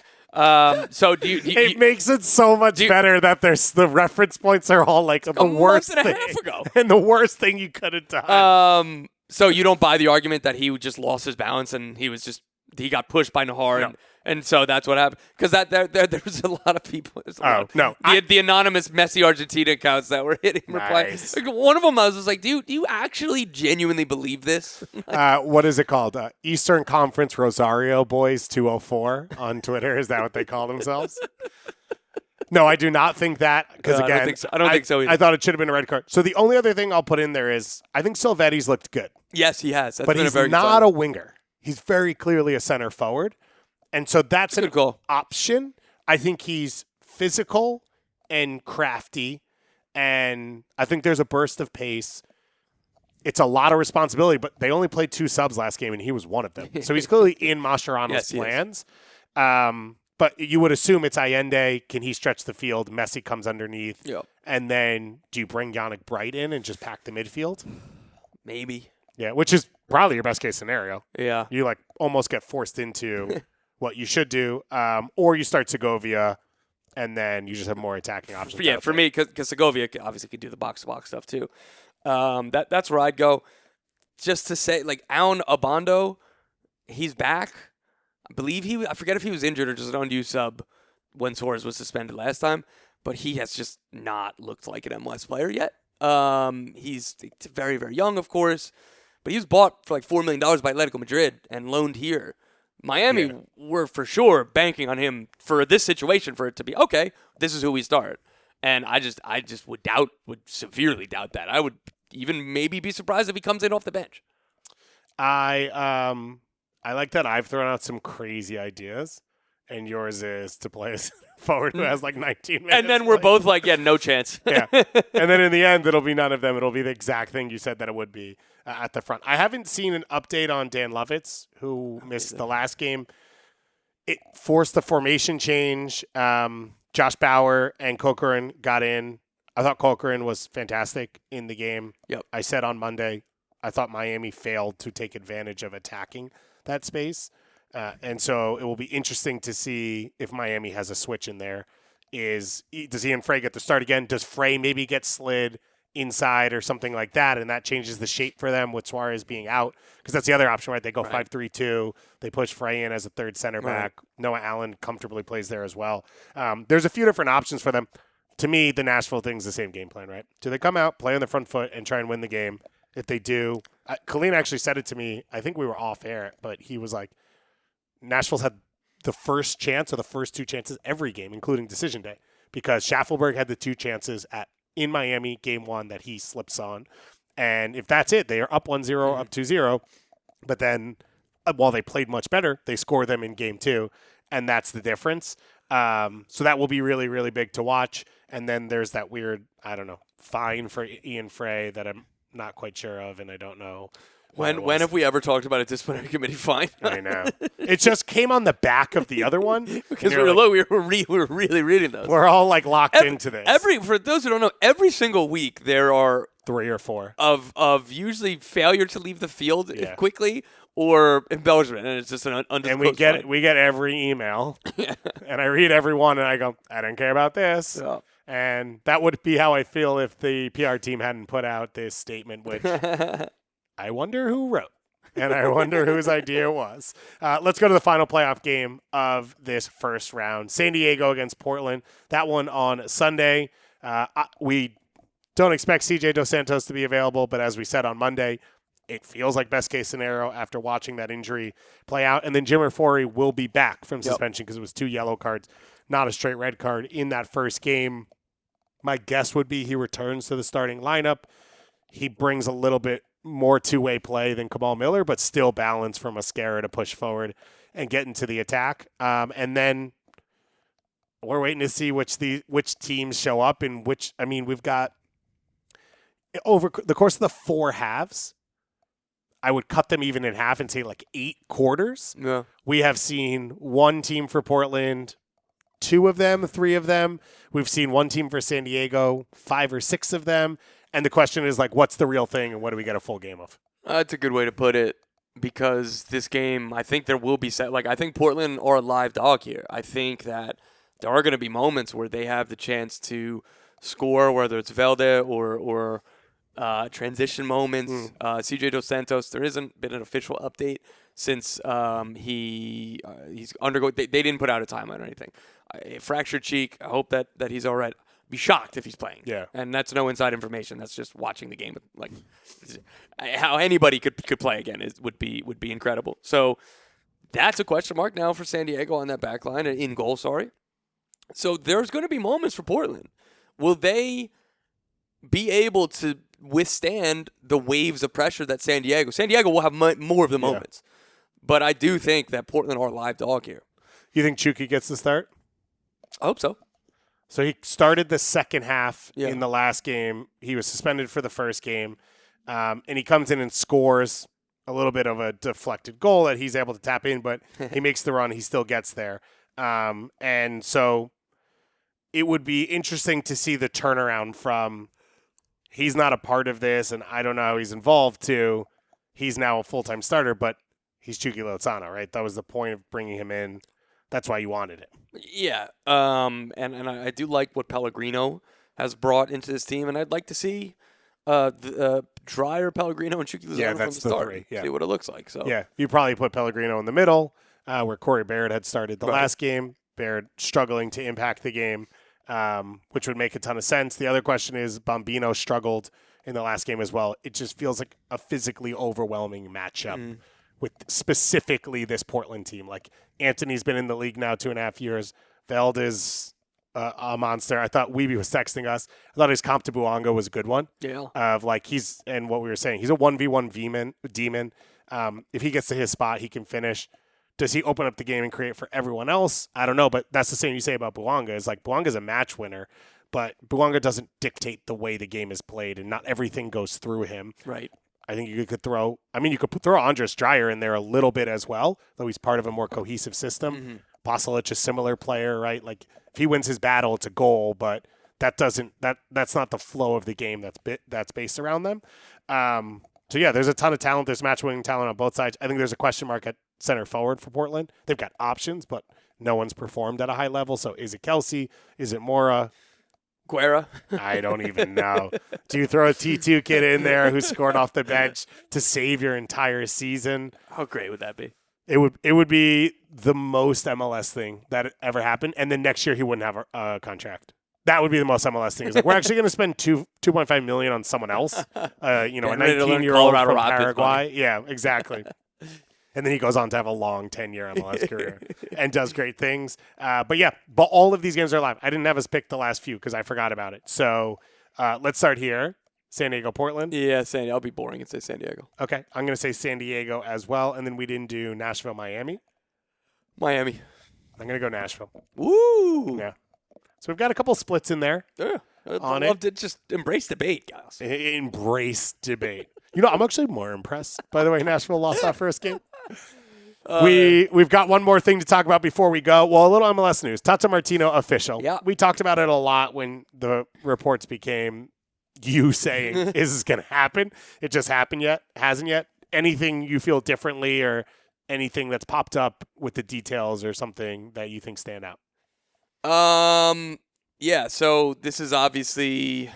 So do you it makes it so much better that there's the reference points are all like the worst thing. A half ago. And the worst thing you could have done. So you don't buy the argument that he just lost his balance and he got pushed by Nahar no. and so that's what happened. Because there was a lot of people. No. The anonymous Messi Argentina accounts that were hitting reply. Like, one of them I was just like, do you actually genuinely believe this? What is it called? Eastern Conference Rosario Boys 204 on Twitter. Is that what they call themselves? No, I do not think that. Because again, I don't think so either. I thought it should have been a red card. So the only other thing I'll put in there is I think Silvetti's looked good. Yes, he has. But he's not a winger. He's very clearly a center forward. And so that's an option. I think he's physical and crafty. And I think there's a burst of pace. It's a lot of responsibility, but they only played 2 subs last game, and he was one of them. So he's clearly in Mascherano's plans. But you would assume it's Allende. Can he stretch the field? Messi comes underneath. Yep. And then do you bring Yannick Bright in and just pack the midfield? Maybe. Yeah, which is probably your best case scenario. Yeah. You like almost get forced into what you should do, or you start Segovia, and then you just have more attacking options. Yeah, for me, because Segovia obviously could do the box-to-box stuff too. That's where I'd go. Just to say, like, Alan Abondo, he's back. I forget if he was injured or just an unused sub when Suarez was suspended last time, but he has just not looked like an MLS player yet. He's very, very young, of course, but he was bought for like $4 million by Atletico Madrid and loaned here. Miami were for sure banking on him for this situation for it to be, okay, this is who we start. And I just would severely doubt that. I would even maybe be surprised if he comes in off the bench. I like that I've thrown out some crazy ideas, and yours is to play a forward who has like 19 minutes. And then we're both like, yeah, no chance. Yeah. And then in the end, it'll be none of them. It'll be the exact thing you said that it would be at the front. I haven't seen an update on Dan Lovitz, who missed the last game. It forced the formation change. Josh Bauer and Corcoran got in. I thought Corcoran was fantastic in the game. Yep. I said on Monday, I thought Miami failed to take advantage of attacking that space. And so it will be interesting to see if Miami has a switch in there. Does Ian Frey get the start again? Does Frey maybe get slid inside or something like that, and that changes the shape for them with Suarez being out? Because that's the other option, right? They go 5-3-2. They push Frey in as a third center back. Noah Allen comfortably plays there as well. There's a few different options for them. To me, the Nashville thing's the same game plan, right? Do they come out, play on the front foot, and try and win the game? If they do, Kahlina actually said it to me. I think we were off air, but he was like, Nashville's had the first chance or the first 2 chances every game, including decision day, because Schaffelberg had the 2 chances in Miami game 1 that he slips on. And if that's it, they are up 1-0, up 2-0. But then while they played much better, they score them in game 2. And that's the difference. So that will be really, really big to watch. And then there's that weird, I don't know, fine for Ian Frey that I'm not quite sure of, and I don't know. When have we ever talked about a disciplinary committee fine? I know. It just came on the back of the other one. Because we were really reading those. We're all like locked into this. For those who don't know, every single week there are 3 or 4 of usually failure to leave the field quickly or embellishment, and it's just an undisclosed. And we get every email, and I read every one, and I go, I don't care about this. Yeah. And that would be how I feel if the PR team hadn't put out this statement, which I wonder who wrote. And I wonder whose idea it was. Let's go to the final playoff game of this first round. San Diego against Portland. That one on Sunday. We don't expect CJ Dos Santos to be available, but as we said on Monday, it feels like best case scenario after watching that injury play out. And then Jimmer Forey will be back from suspension because it was 2 yellow cards, not a straight red card in that first game. My guess would be he returns to the starting lineup. He brings a little bit more two-way play than Kamal Miller, but still balance for Mascara to push forward and get into the attack. And then we're waiting to see which teams show up and which. I mean, we've got over the course of the 4 halves, I would cut them even in half and say like 8 quarters. Yeah. We have seen one team for Portland, 2 of them, 3 of them. We've seen one team for San Diego, 5 or 6 of them. And the question is like, what's the real thing and what do we get a full game of? That's a good way to put it, because this game, I think there will be I think Portland are a live dog here. I think that there are going to be moments where they have the chance to score, whether it's Velde or transition moments. CJ Dos Santos, there hasn't been an official update since he's undergoing. They didn't put out a timeline or anything. A fractured cheek. I hope that he's all right. Be shocked if he's playing. Yeah, and that's no inside information. That's just watching the game. Like how anybody could play again would be incredible. So that's a question mark now for San Diego on that back line and in goal. Sorry. So there's going to be moments for Portland. Will they be able to withstand the waves of pressure that San Diego will have more of the moments. But I do think that Portland are live dog here. You think Chucky gets the start? I hope so. So he started the second half in the last game. He was suspended for the first game. And he comes in and scores a little bit of a deflected goal that he's able to tap in, but he makes the run. He still gets there. And so it would be interesting to see the turnaround from he's not a part of this, and I don't know how he's involved, to he's now a full-time starter, but he's Chucky Lozano, right? That was the point of bringing him in. That's why you wanted it. Yeah, and I do like what Pellegrino has brought into this team, and I'd like to see Dreyer, Pellegrino, and Chucky Lozano from the start. 3, yeah. See what it looks like. So yeah, you probably put Pellegrino in the middle, where Corey Baird had started the last game. Baird struggling to impact the game, which would make a ton of sense. The other question is Bombino struggled in the last game as well. It just feels like a physically overwhelming matchup with specifically this Portland team. Like Anthony's been in the league now 2.5 years. Veld is a monster. I thought Weeby was texting us. I thought his comp to Buongo was a good one. Yeah. Of like and what we were saying, he's a 1v1 demon. If he gets to his spot, he can finish. Does he open up the game and create for everyone else? I don't know, but that's the same you say about Buonga. Is like Buonga's a match winner, but Buonga doesn't dictate the way the game is played, and not everything goes through him. Right. I think you could throw Andres Dreyer in there a little bit as well, though he's part of a more cohesive system. Pasalic, a similar player, right? Like if he wins his battle, it's a goal, but that's not the flow of the game that's based around them. So yeah, there's a ton of talent. There's match-winning talent on both sides. I think there's a question mark at center forward for Portland. They've got options, but no one's performed at a high level. So is it Kelsey? Is it Mora? Guerra? I don't even know. Do you throw a T2 kid in there who scored off the bench to save your entire season? How great would that be? It would be the most MLS thing that ever happened. And then next year he wouldn't have a contract. That would be the most MLS thing. It's like, we're actually going to spend $2.5 million on someone else. A 19-year-old from Paraguay. Yeah, exactly. And then he goes on to have a long 10-year MLS career and does great things. But all of these games are live. I didn't have us pick the last few because I forgot about it. So let's start here. San Diego, Portland. Yeah, I'll be boring and say San Diego. Okay, I'm going to say San Diego as well. And then we didn't do Nashville, Miami. Miami. I'm going to go Nashville. Woo! Yeah. So we've got a couple splits in there. Yeah. I'd love to just embrace debate, guys. Embrace debate. I'm actually more impressed, by the way, Nashville lost that first game. We've got one more thing to talk about before we go. Well, a little MLS news. Tata Martino official. Yeah. We talked about it a lot when the reports became you saying, is this going to happen? It just hasn't yet. Anything you feel differently or anything that's popped up with the details or something that you think stand out? Yeah, so this is obviously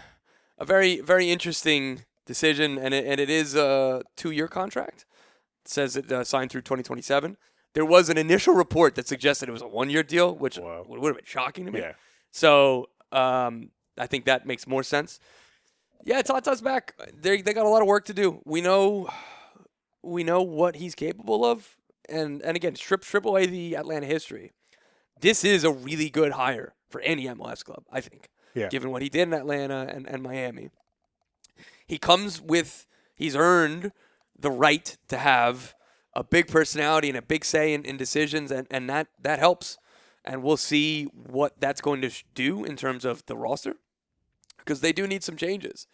a very, very interesting decision, and it is a 2-year contract. It says it signed through 2027. There was an initial report that suggested it was a 1-year deal, which would have been shocking to me. Yeah. So I think that makes more sense. Yeah, Tata's back. They got a lot of work to do. We know what he's capable of, and again, strip away the Atlanta history. This is a really good hire for any MLS club, I think. Yeah. Given what he did in Atlanta and Miami. He's earned the right to have a big personality and a big say in decisions, and that helps. And we'll see what that's going to do in terms of the roster, because they do need some changes.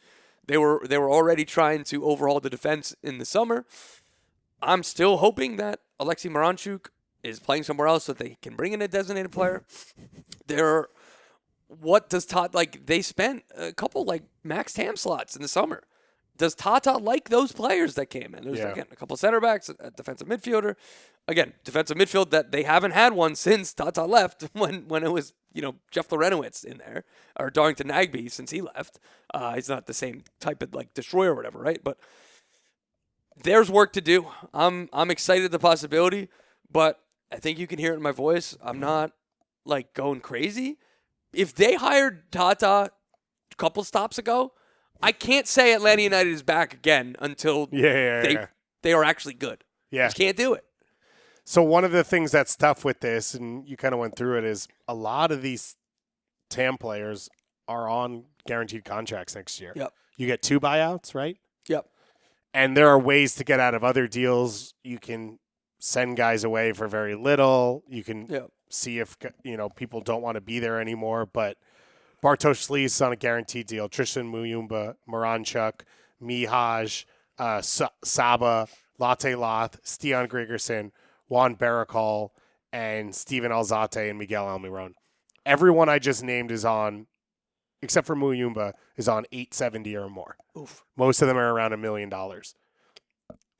They were already trying to overhaul the defense in the summer. I'm still hoping that Alexei Miranchuk is playing somewhere else so they can bring in a designated player. What does Tata like? They spent a couple max TAM slots in the summer. Does Tata like those players that came in? There's again a couple center backs, a defensive midfielder. Again, defensive midfield that they haven't had one since Tata left. When it was Jeff Lorenowitz in there, or Darrington Nagbe since he left. He's not the same type of destroyer or whatever, right? But there's work to do. I'm excited at the possibility, but I think you can hear it in my voice. I'm not going crazy. If they hired Tata a couple stops ago, I can't say Atlanta United is back again until they are actually good. Yeah. Just can't do it. So one of the things that's tough with this, and you kind of went through it, is a lot of these TAM players are on guaranteed contracts next year. Yep. You get 2 buyouts, right? Yep. And there are ways to get out of other deals. You can send guys away for very little. You can see if people don't want to be there anymore. But Bartosz Sli's on a guaranteed deal. Tristan Muyumba, Miranchuk, Mihaj, Saba, Latte Loth, Stian Gregerson, Juan Baracol, and Steven Alzate and Miguel Almiron. Everyone I just named is on, except for Muyumba, is on $870 or more. Oof. Most of them are around $1 million.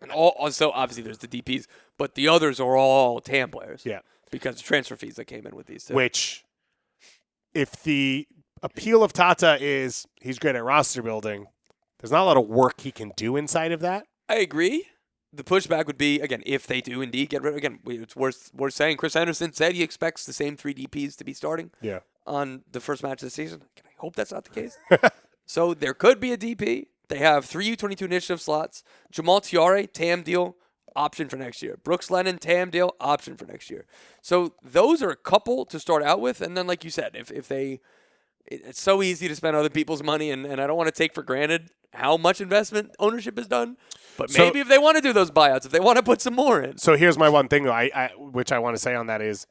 And also, obviously, there's the DPs, but the others are all TAM players. Yeah. Because of transfer fees that came in with these two. Which, if the appeal of Tata is he's great at roster building, there's not a lot of work he can do inside of that. I agree. The pushback would be, again, if they do indeed get rid of, again, it's worth saying, Chris Henderson said he expects the same 3 DPs to be starting on the first match of the season. I hope that's not the case. So there could be a DP. They have 3 U22 initiative slots. Jamal Tiare, TAM deal, option for next year. Brooks Lennon, TAM deal, option for next year. So those are a couple to start out with. And then, like you said, if they it's so easy to spend other people's money, and I don't want to take for granted how much investment ownership has done. But maybe if they want to do those buyouts, if they want to put some more in. So here's my one thing, though, which I want to say on that is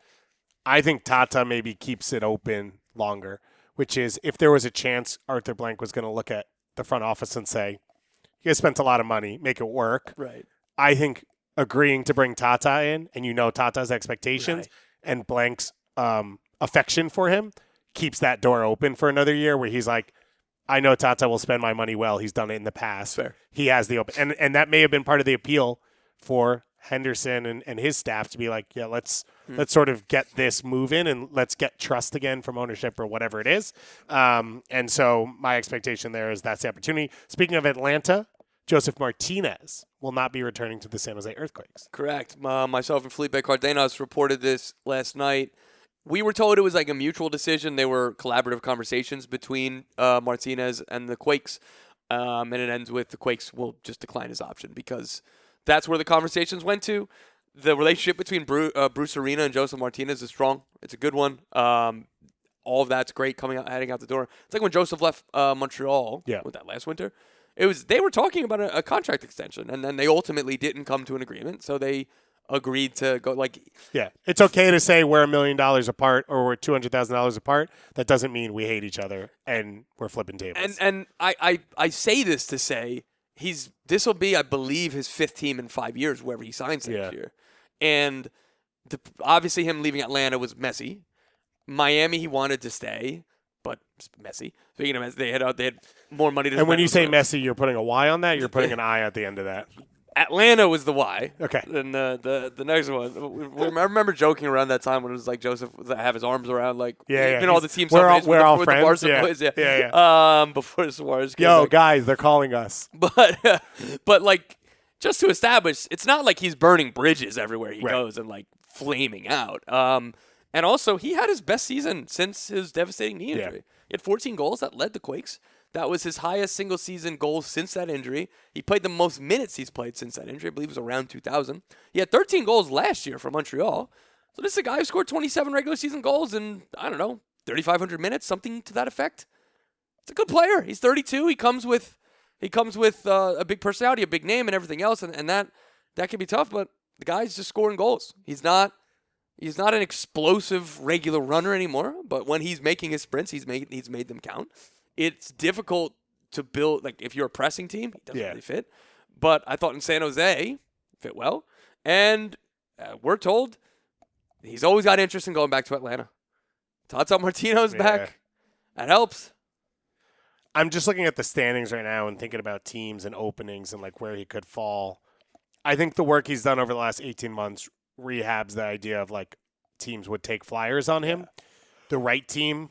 I think Tata maybe keeps it open longer, which is if there was a chance Arthur Blank was going to look at the front office and say, you guys spent a lot of money, make it work. Right. I think agreeing to bring Tata in, and Tata's expectations and Blank's affection for him keeps that door open for another year where he's like, I know Tata will spend my money well. He's done it in the past. Fair. He has the open. And that may have been part of the appeal for Henderson and his staff to be like, yeah, let's sort of get this moving and let's get trust again from ownership or whatever it is. And so my expectation there is that's the opportunity. Speaking of Atlanta, Josef Martinez will not be returning to the San Jose Earthquakes. Correct. Myself and Felipe Cardenas reported this last night. We were told it was like a mutual decision. They were collaborative conversations between Martinez and the Quakes. And it ends with the Quakes will just decline his option because that's where the conversations went to. The relationship between Bruce Arena and Josef Martinez is strong. It's a good one. All of that's great heading out the door. It's like when Josef left Montreal with that last winter. They were talking about a contract extension, and then they ultimately didn't come to an agreement. So they agreed to go it's okay to say we're $1 million apart or we're $200,000 apart. That doesn't mean we hate each other and we're flipping tables. And I say this to say this will be, I believe, his 5th team in 5 years wherever he signs next year. And obviously him leaving Atlanta was messy. Miami he wanted to stay, but it's messy. Speaking of messy, they had more money to spend. And when you say messy, you're putting a Y on that. You're putting an I at the end of that. Atlanta was the why. Okay. Then the next one. I remember joking around that time when it was like Josef would have his arms around like all the teams. We're all friends. The Barca boys. Yeah. Before Suarez came Yo, back. guys, they're calling us. But like just to establish, it's not like he's burning bridges everywhere he goes and like flaming out. And also he had his best season since his devastating knee injury. He had 14 goals that led the Quakes. That was his highest single-season goal since that injury. He played the most minutes he's played since that injury. I believe it was around 2,000. He had 13 goals last year for Montreal. So this is a guy who scored 27 regular season goals in, 3,500 minutes, something to that effect. It's a good player. He's 32. He comes with a big personality, a big name, and everything else, and that can be tough. But the guy's just scoring goals. He's not an explosive regular runner anymore. But when he's making his sprints, he's made them count. It's difficult to build, like, if you're a pressing team, he doesn't really fit. But I thought in San Jose, fit well. And we're told he's always got interest in going back to Atlanta. Tata Martino's back. That helps. I'm just looking at the standings right now and thinking about teams and openings and, like, where he could fall. I think the work he's done over the last 18 months rehabs the idea of, like, teams would take flyers on him. The right team.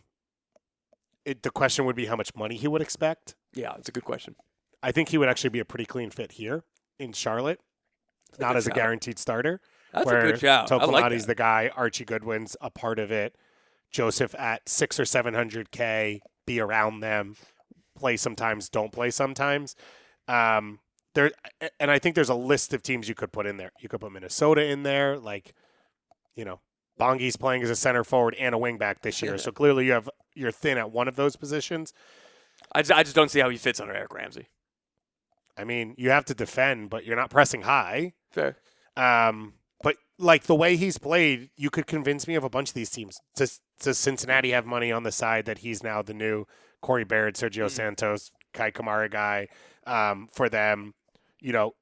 The question would be how much money he would expect. Yeah, it's a good question. I think he would actually be a pretty clean fit here in Charlotte, not as a guaranteed starter. That's a good shout. Tokonati's the guy. Archie Goodwin's a part of it. Josef at 600 or 700K, be around them, play sometimes, don't play sometimes. And I think there's a list of teams you could put in there. You could put Minnesota in there, like, Bongi's playing as a center forward and a wingback this year, so clearly you're thin at one of those positions. I just don't see how he fits under Eric Ramsey. I mean, you have to defend, but you're not pressing high. Fair. But like the way he's played, you could convince me of a bunch of these teams. Does Cincinnati have money on the side that he's now the new Corey Barrett, Sergio Santos, Kai Kamara guy for them?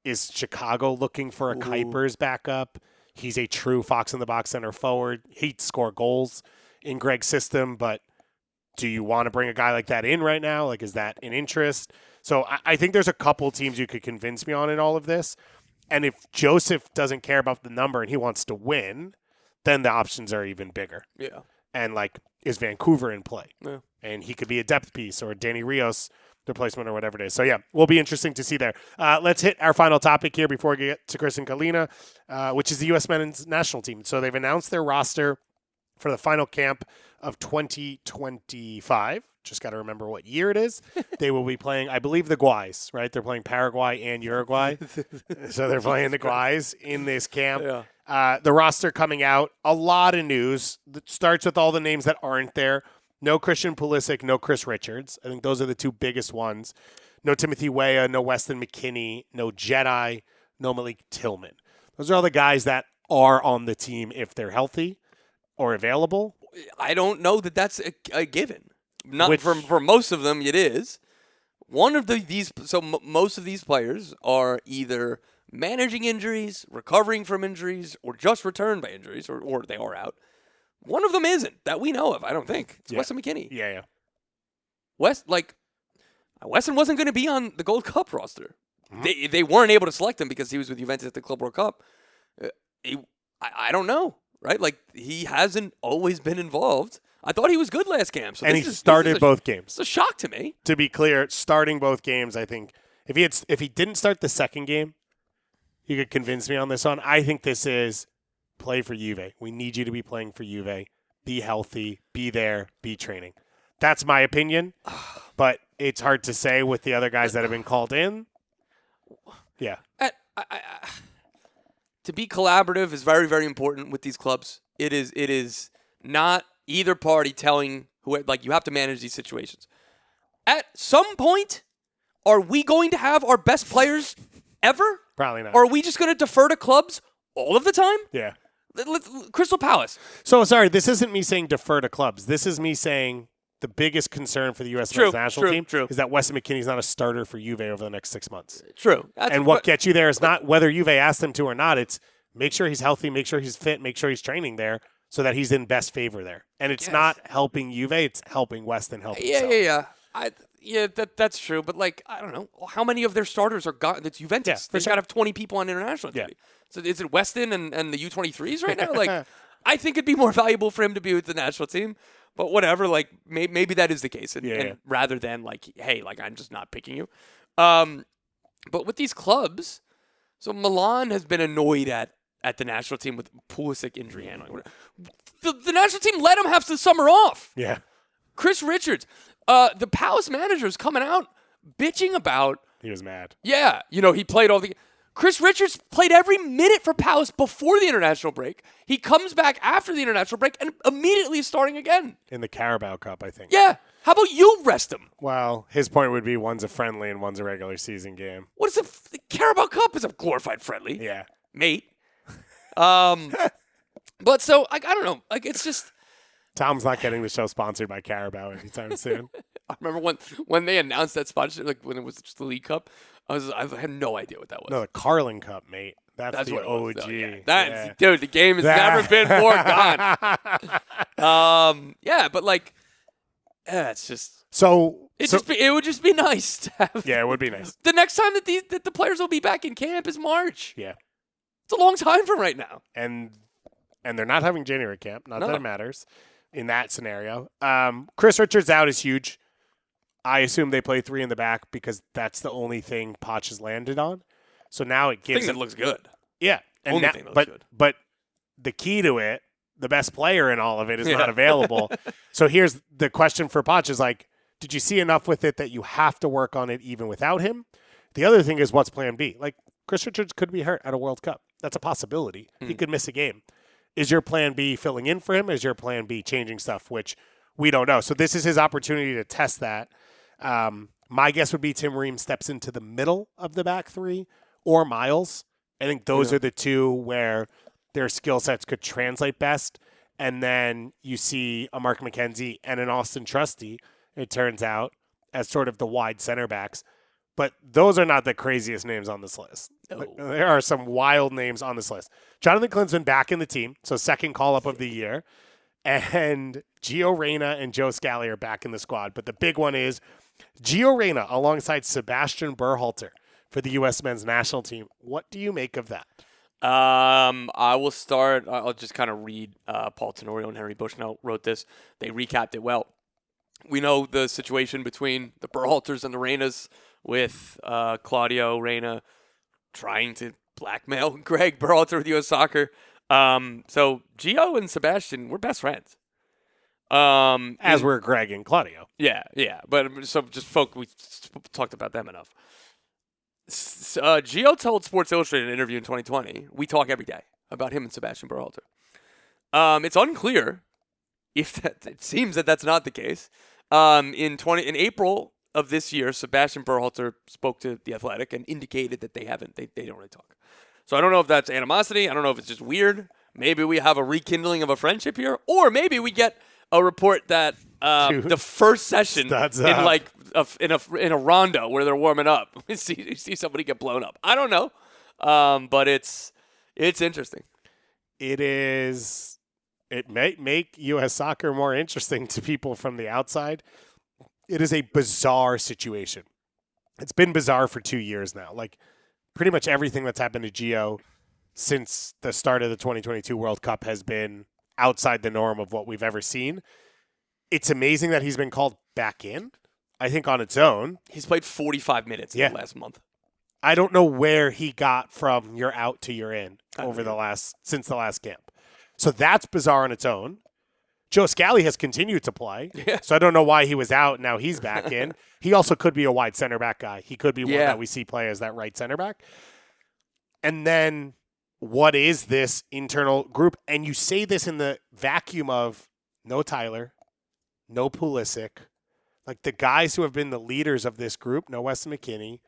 Is Chicago looking for a Kuipers backup? He's a true fox-in-the-box center forward. He'd score goals in Greg's system, but do you want to bring a guy like that in right now? Like, is that an interest? So I think there's a couple teams you could convince me on in all of this. And if Josef doesn't care about the number and he wants to win, then the options are even bigger. Yeah. And, like, is Vancouver in play? Yeah. And he could be a depth piece or a Danny Rios replacement or whatever it is. So, yeah, will be interesting to see there. Let's hit our final topic here before we get to Kristijan Kahlina, which is the U.S. men's national team. So they've announced their roster for the final camp of 2025. Just got to remember what year it is. They will be playing, I believe, the Guays, right? They're playing Paraguay and Uruguay. So they're playing the Guays in this camp. Yeah. The roster coming out, a lot of news. It starts with all the names that aren't there. No Christian Pulisic, no Chris Richards. I think those are the two biggest ones. No Timothy Weah, no Weston McKennie, no Jedi, no Malik Tillman. Those are all the guys that are on the team if they're healthy or available. I don't know that that's a given. Not for most of them, it is. Most of these players are either managing injuries, recovering from injuries, or just returned by injuries, or they are out. One of them isn't that we know of. I don't think it's Weston McKennie. Yeah. Weston wasn't going to be on the Gold Cup roster. Mm-hmm. They weren't able to select him because he was with Juventus at the Club World Cup. I don't know, right? Like, he hasn't always been involved. I thought he was good last camp. So and he started both games. It's a shock to me. To be clear, starting both games, I think if he didn't start the second game, he could convince me on this one. I think this is play for Juve. We need you to be playing for Juve. Be healthy. Be there. Be training. That's my opinion. But it's hard to say with the other guys that have been called in. Yeah. To be collaborative is very, very important with these clubs. It is not either party telling you have to manage these situations. At some point, are we going to have our best players ever? Probably not. Or are we just going to defer to clubs all of the time? Yeah. Crystal Palace. So, sorry, this isn't me saying defer to clubs. This is me saying the biggest concern for the U.S. men's national team is that Weston McKennie's not a starter for Juve over the next 6 months. True. What gets you there is not whether Juve asked him to or not. It's make sure he's healthy, make sure he's fit, make sure he's training there so that he's in best favor there. And it's not helping Juve, it's helping Weston help himself. Yeah. Yeah, that's true. But, like, I don't know. How many of their starters are gone? It's Juventus. Yeah, They've got to have 20 people on international duty. So is it Weston and the U23s right now? Like, I think it'd be more valuable for him to be with the national team. But whatever, like, maybe that is the case. And rather than, like, hey, like, I'm just not picking you. But with these clubs, so Milan has been annoyed at the national team with Pulisic injury handling. The national team let him have the summer off. Yeah. Chris Richards, the Palace manager is coming out bitching about. He was mad. Yeah, he played all the. Chris Richards played every minute for Palace before the international break. He comes back after the international break and immediately is starting again. In the Carabao Cup, I think. Yeah. How about you rest him? Well, his point would be one's a friendly and one's a regular season game. What is the Carabao Cup is a glorified friendly. Yeah. Mate. But so, I don't know. Like, it's just. Tom's not getting the show sponsored by Carabao anytime soon. I remember when they announced that sponsorship, like when it was just the League Cup, I had no idea what that was. No, the Carling Cup, mate. That's the what OG. Yeah. Dude, the game has never been more gone. Yeah, but like, it's just it would just be nice to have. Yeah, it would be nice. The next time that the players will be back in camp is March. Yeah, it's a long time from right now. And they're not having January camp. Not that it matters in that scenario. Chris Richards out is huge. I assume they play 3 in the back because that's the only thing Poch has landed on. So now it gives. I think that looks good. Yeah, and only thing that looks good. But the key to it, the best player in all of it, is not available. So here's the question for Poch: is like, did you see enough with it that you have to work on it even without him? The other thing is, what's Plan B? Like, Chris Richards could be hurt at a World Cup. That's a possibility. He could miss a game. Is your Plan B filling in for him? Is your Plan B changing stuff, which we don't know? So this is his opportunity to test that. My guess would be Tim Ream steps into the middle of the back 3 or Miles. I think those are the two where their skill sets could translate best. And then you see a Mark McKenzie and an Austin Trusty, it turns out, as sort of the wide center backs. But those are not the craziest names on this list. No. There are some wild names on this list. Jonathan Klinsmann back in the team, so second call-up of the year. And Gio Reyna and Joe Scally are back in the squad. But the big one is Gio Reyna alongside Sebastian Berhalter for the U.S. men's national team. What do you make of that? I will start. I'll just kind of read. Paul Tenorio and Henry Bushnell wrote this. They recapped it well. We know the situation between the Berhalters and the Reynas with Claudio Reyna trying to blackmail Greg Berhalter with U.S. Soccer. So Gio and Sebastian, we're best friends. As were Greg and Claudio. Yeah. But so just we talked about them enough. Gio told Sports Illustrated in an interview in 2020, we talk every day about him and Sebastian Berhalter. It's unclear if it seems that that's not the case. In April of this year, Sebastian Berhalter spoke to The Athletic and indicated that they don't really talk. So I don't know if that's animosity. I don't know if it's just weird. Maybe we have a rekindling of a friendship here, or maybe we get a report that the first session in a rondo where they're warming up, you see somebody get blown up. I don't know, but it's interesting. It is. It may make U.S. soccer more interesting to people from the outside. It is a bizarre situation. It's been bizarre for 2 years now. Like, pretty much everything that's happened to Gio since the start of the 2022 World Cup has been outside the norm of what we've ever seen. It's amazing that he's been called back in, I think, on its own. He's played 45 minutes in the last month. I don't know where he got from you're out to you're in since the last camp. So that's bizarre on its own. Joe Scally has continued to play. Yeah. So I don't know why he was out. Now he's back in. He also could be a wide center back guy. He could be one that we see play as that right center back. And then what is this internal group? And you say this in the vacuum of no Tyler, no Pulisic, like the guys who have been the leaders of this group, no Weston McKennie,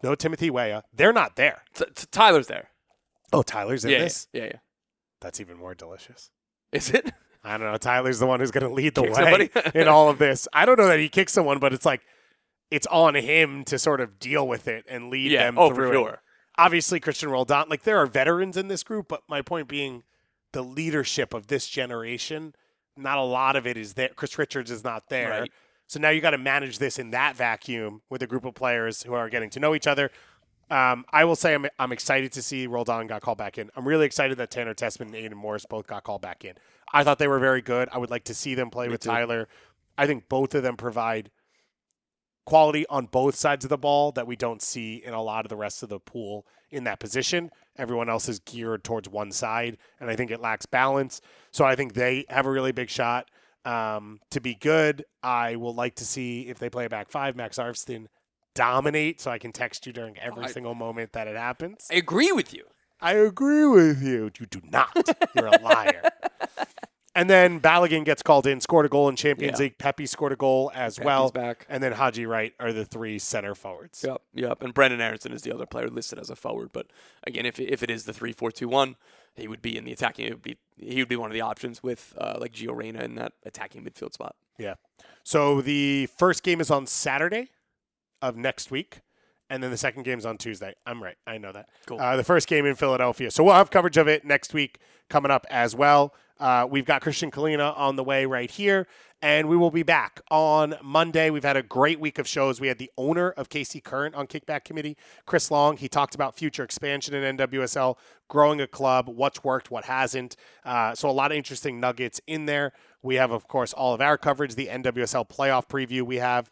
no Timothy Weah. They're not there. Tyler's there. Oh, Tyler's in this? Yeah. That's even more delicious. Is it? I don't know. Tyler's the one who's going to lead the way in all of this. I don't know that he kicks someone, but it's like it's on him to sort of deal with it and lead them through for sure. it. Obviously, Christian Roldan, like there are veterans in this group, but my point being the leadership of this generation, not a lot of it is there. Chris Richards is not there. Right. So now you got to manage this in that vacuum with a group of players who are getting to know each other. I will say I'm excited to see Roldan got called back in. I'm really excited that Tanner Tessman and Aiden Morris both got called back in. I thought they were very good. I would like to see them play with Tyler. I think both of them provide quality on both sides of the ball that we don't see in a lot of the rest of the pool in that position. Everyone else is geared towards one side, and I think it lacks balance. So I think they have a really big shot to be good. I will like to see if they play a back five, Max Arfston dominate, so I can text you during every single moment that it happens. I agree with you. I agree with you. You do not. You're a liar. And then Balogun gets called in, scored a goal in Champions League. Pepe scored a goal as well. Back. And then Haji Wright are the three center forwards. Yep. And Brendan Aronson is the other player listed as a forward. But again, if it is the 3-4-2-1, he would be in the attacking. He would be one of the options with like Gio Reyna in that attacking midfield spot. Yeah. So the first game is on Saturday of next week. And then the second game's on Tuesday. I'm right. I know that. Cool. The first game in Philadelphia. So we'll have coverage of it next week coming up as well. We've got Kristijan Kahlina on the way right here, and we will be back on Monday. We've had a great week of shows. We had the owner of KC Current on Kickback Committee, Chris Long. He talked about future expansion in NWSL, growing a club, what's worked, what hasn't. So a lot of interesting nuggets in there. We have, of course, all of our coverage, the NWSL playoff preview we have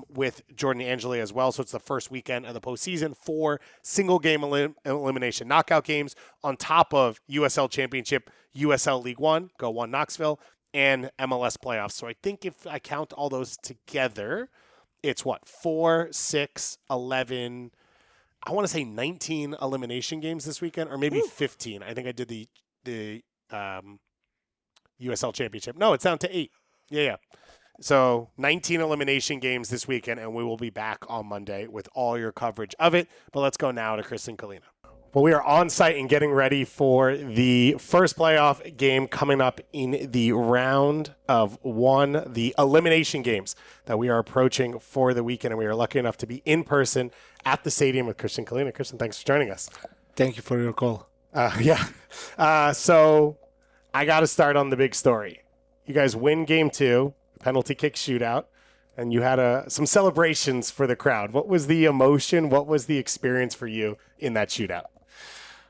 with Jordan Angeli as well. So it's the first weekend of the postseason, 4 single-game elimination knockout games on top of USL Championship, USL League One, Go One Knoxville, and MLS playoffs. So I think if I count all those together, it's 4, 6, 11, I want to say 19 elimination games this weekend, or maybe 15. I think I did the USL Championship. No, it's down to 8. Yeah. So 19 elimination games this weekend, and we will be back on Monday with all your coverage of it. But let's go now to Kristijan Kahlina. Well, we are on site and getting ready for the first playoff game coming up in the round of 1, the elimination games that we are approaching for the weekend. And we are lucky enough to be in person at the stadium with Kristijan Kahlina. Kristijan, thanks for joining us. Thank you for your call. So I got to start on the big story. You guys win game 2, penalty kick shootout, and you had some celebrations for the crowd. What was the emotion? What was the experience for you in that shootout?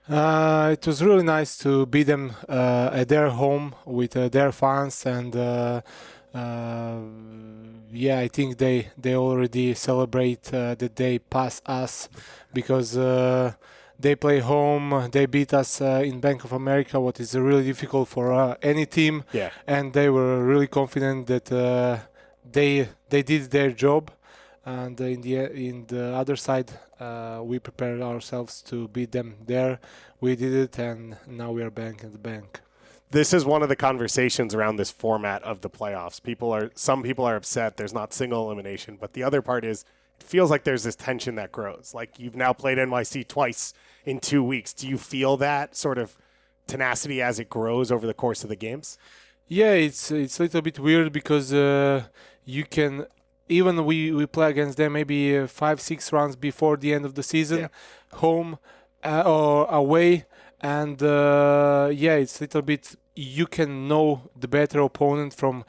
It was really nice to beat them at their home with their fans, and I think they already celebrate that they pass us because they play home. They beat us in Bank of America, what is really difficult for any team. Yeah. And they were really confident that they did their job. And in the other side, we prepared ourselves to beat them there. We did it, and now we are back at the bank. This is one of the conversations around this format of the playoffs. Some people are upset there's not single elimination, but the other part is it feels like there's this tension that grows. Like you've now played NYC twice in 2 weeks. Do you feel that sort of tenacity as it grows over the course of the games? Yeah, it's a little bit weird because you can. Even we play against them maybe 5-6 rounds before the end of the season, home or away, and it's a little bit. You can know the better opponent from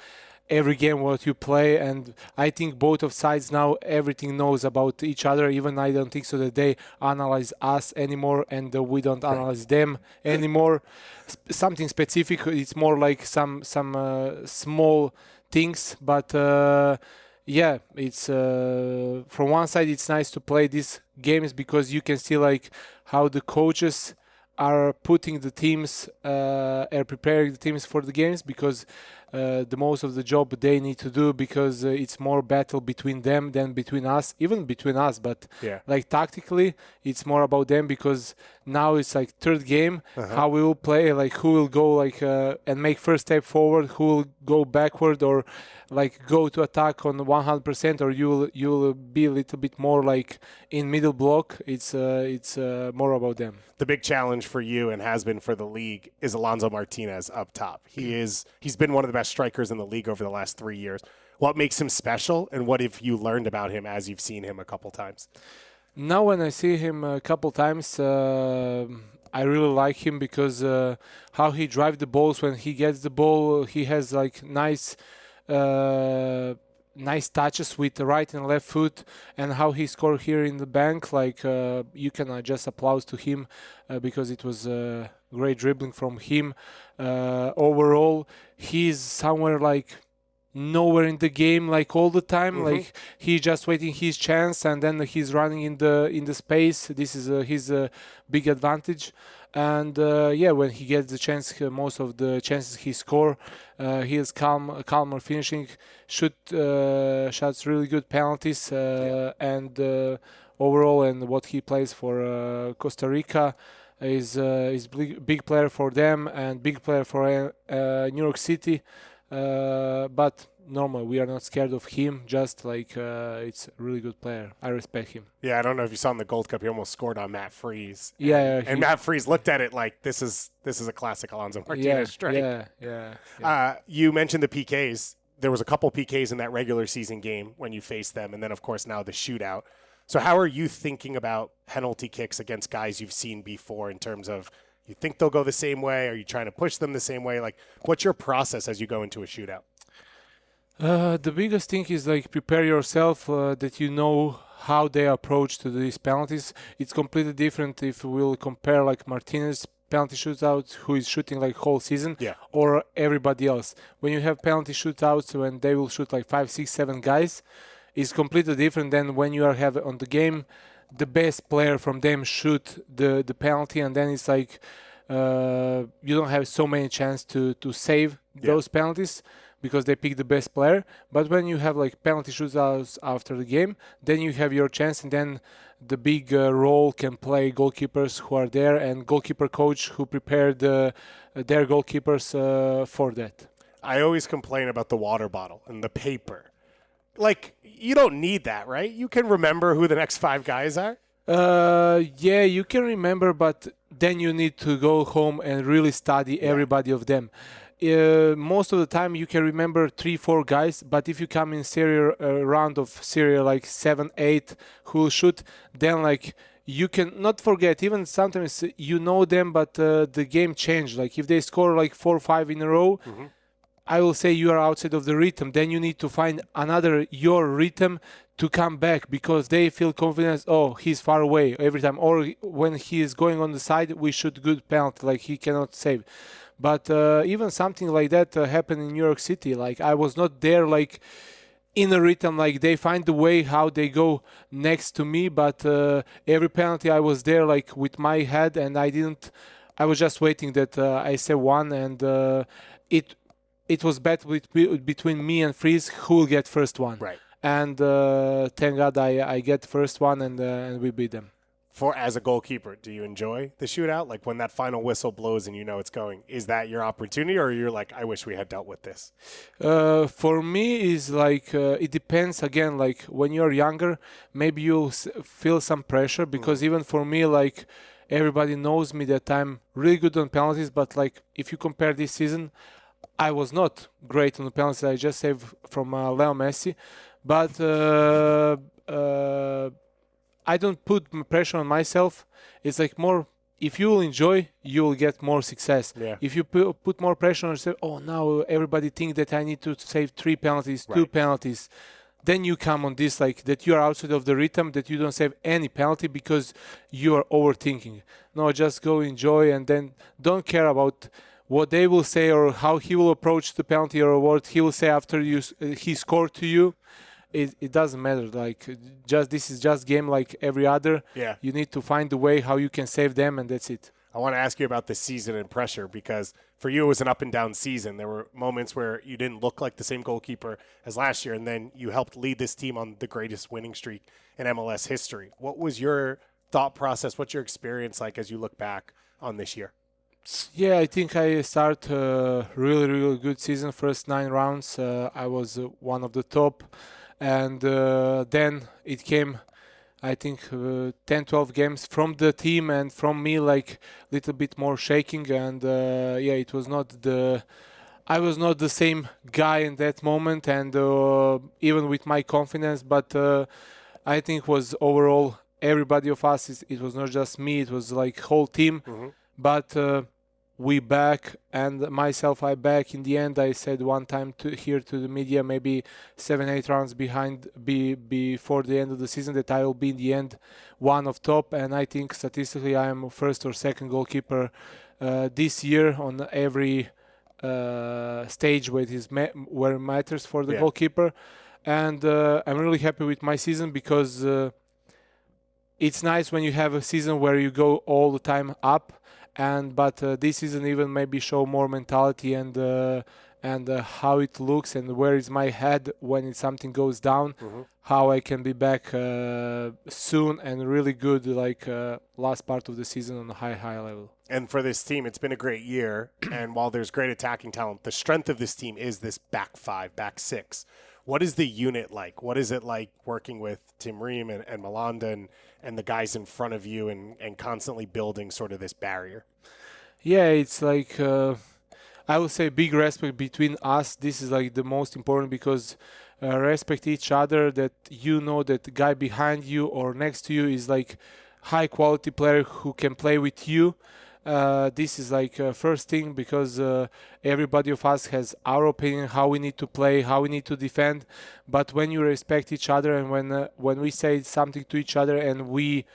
every game what you play, and I think both of sides now everything knows about each other. Even I don't think so that they analyze us anymore, and we don't analyze them anymore. Something specific. It's more like some small things, but. It's from one side it's nice to play these games because you can see like how the coaches are putting the teams are preparing the teams for the games because the most of the job they need to do because it's more battle between them than between us, even between us, but like tactically it's more about them because now it's like third game, how we will play, like who will go like and make first step forward, who will go backward or like go to attack on 100%, or you'll be a little bit more like in middle block. It's more about them. The big challenge for you and has been for the league is Alonso Martinez up top. He's been one of the best strikers in the league over the last 3 years. What makes him special, and what have you learned about him as you've seen him a couple times? Now when I see him a couple times, I really like him because how he drives the balls when he gets the ball. He has like nice nice touches with the right and left foot, and how he scored here in the bank. Like you can just applause to him because it was great dribbling from him. Overall, he's somewhere like nowhere in the game like all the time. Like he's just waiting his chance, and then he's running in the space. This is his big advantage. And when he gets the chance, most of the chances he score, he is calmer finishing, shots really good penalties, and overall, and what he plays for Costa Rica is big player for them and big player for New York City. But normally we are not scared of him. Just like it's a really good player. I respect him. Yeah, I don't know if you saw in the Gold Cup, he almost scored on Matt Freese. Yeah, and Matt Freese looked at it like this is a classic Alonso Martinez strike. Yeah. You mentioned the PKs. There was a couple PKs in that regular season game when you faced them, and then of course now the shootout. So how are you thinking about penalty kicks against guys you've seen before in terms of you think they'll go the same way? Are you trying to push them the same way? Like, what's your process as you go into a shootout? The biggest thing is like prepare yourself that you know how they approach to these penalties. It's completely different if we'll compare like Martinez penalty shootout who is shooting like whole season or everybody else. When you have penalty shootouts when they will shoot like 5, 6, 7 guys, it's completely different than when you have on the game the best player from them shoot the penalty, and then it's like you don't have so many chances to save those penalties because they pick the best player. But when you have like penalty shootouts after the game, then you have your chance, and then the big role can play goalkeepers who are there and goalkeeper coach who prepared their goalkeepers for that. I always complain about the water bottle and the paper. Like, you don't need that, right? You can remember who the next 5 guys are. Yeah, you can remember, but then you need to go home and really study everybody of them. Most of the time you can remember 3, 4 guys, but if you come in round of Syria like 7, 8 who shoot, then like you can not forget. Even sometimes you know them, but the game changed. Like if they score like 4, 5 in a row, I will say you are outside of the rhythm. Then you need to find your rhythm to come back because they feel confident. Oh, he's far away every time. Or when he is going on the side, we shoot good penalty. Like he cannot save. But even something like that happened in New York City. Like I was not there like in a rhythm. Like they find the way how they go next to me. But every penalty I was there like with my head, and I was just waiting that I say one, and it was battle between me and Freeze who will get first one. Right. And thank God I get first one, and we beat them. As a goalkeeper, do you enjoy the shootout? Like when that final whistle blows and you know it's going, is that your opportunity, or you're like, I wish we had dealt with this? For me, is like it depends. Again, like when you're younger, maybe you'll feel some pressure because even for me, like everybody knows me that I'm really good on penalties. But like if you compare this season, I was not great on the penalties. I just saved from Leo Messi, but I don't put pressure on myself. It's like more, if you will enjoy, you will get more success. Yeah. If you put more pressure on yourself, now everybody think that I need to save 3 penalties, 2 penalties. Then you come on this like that you are outside of the rhythm, that you don't save any penalty because you are overthinking. No, just go enjoy, and then don't care about what they will say or how he will approach the penalty or what he will say after he scored to you. It doesn't matter. Like this is just game like every other. Yeah. You need to find the way how you can save them, and that's it. I want to ask you about this season and pressure, because for you it was an up and down season. There were moments where you didn't look like the same goalkeeper as last year, and then you helped lead this team on the greatest winning streak in MLS history. What was your thought process? What's your experience like as you look back on this year? Yeah, I think I start really, really good season. First 9 rounds, I was one of the top. And then it came, I think, 10, 12 games from the team and from me, like a little bit more shaking. And it was not I was not the same guy in that moment, and even with my confidence. But I think was overall everybody of us. It was not just me. It was like whole team. But we back, and myself I back. In the end, I said one time here to the media, maybe 7-8 rounds behind before the end of the season, that I will be in the end one of top, and I think statistically I am first or second goalkeeper this year on every stage where it matters for the goalkeeper. And I'm really happy with my season, because it's nice when you have a season where you go all the time up, but this season even maybe show more mentality and how it looks and where is my head when something goes down, how I can be back soon and really good, like last part of the season on a high level. And for this team, it's been a great year. And while there's great attacking talent, the strength of this team is this back five, back six. What is the unit like? What is it like working with Tim Ream and Malanda and the guys in front of you and constantly building sort of this barrier? Yeah, it's like, I would say big respect between us. This is like the most important, because respect each other, that you know that the guy behind you or next to you is like high quality player who can play with you. This is like first thing, because everybody of us has our opinion how we need to play, how we need to defend. But when you respect each other, and when we say something to each other and we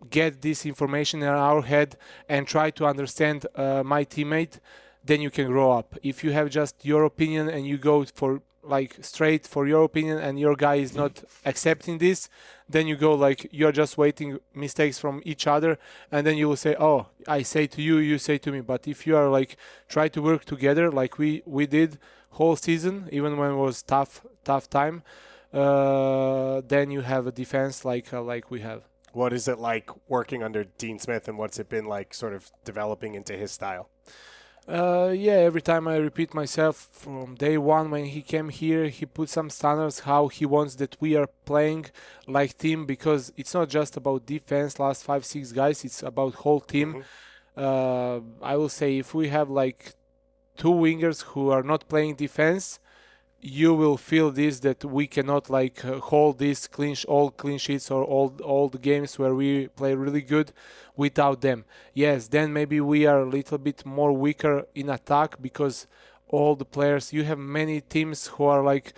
get this information in our head and try to understand my teammate, then you can grow up. If you have just your opinion and you go for like straight for your opinion and your guy is not accepting this, then you go like you're just waiting mistakes from each other, and then you will say, oh, I say to you, you say to me. But if you are like try to work together like we did whole season, even when it was tough time, then you have a defense like we have. What is it like working under Dean Smith, and what's it been like sort of developing into his style? Every time I repeat myself from day one when he came here, he put some standards how he wants that we are playing like team, because it's not just about defense, last 5-6 guys, it's about whole team. I will say if we have like two wingers who are not playing defense, you will feel this, that we cannot like hold this all clean sheets or all the games where we play really good without them. Yes, then maybe we are a little bit more weaker in attack, because all the players, you have many teams who are like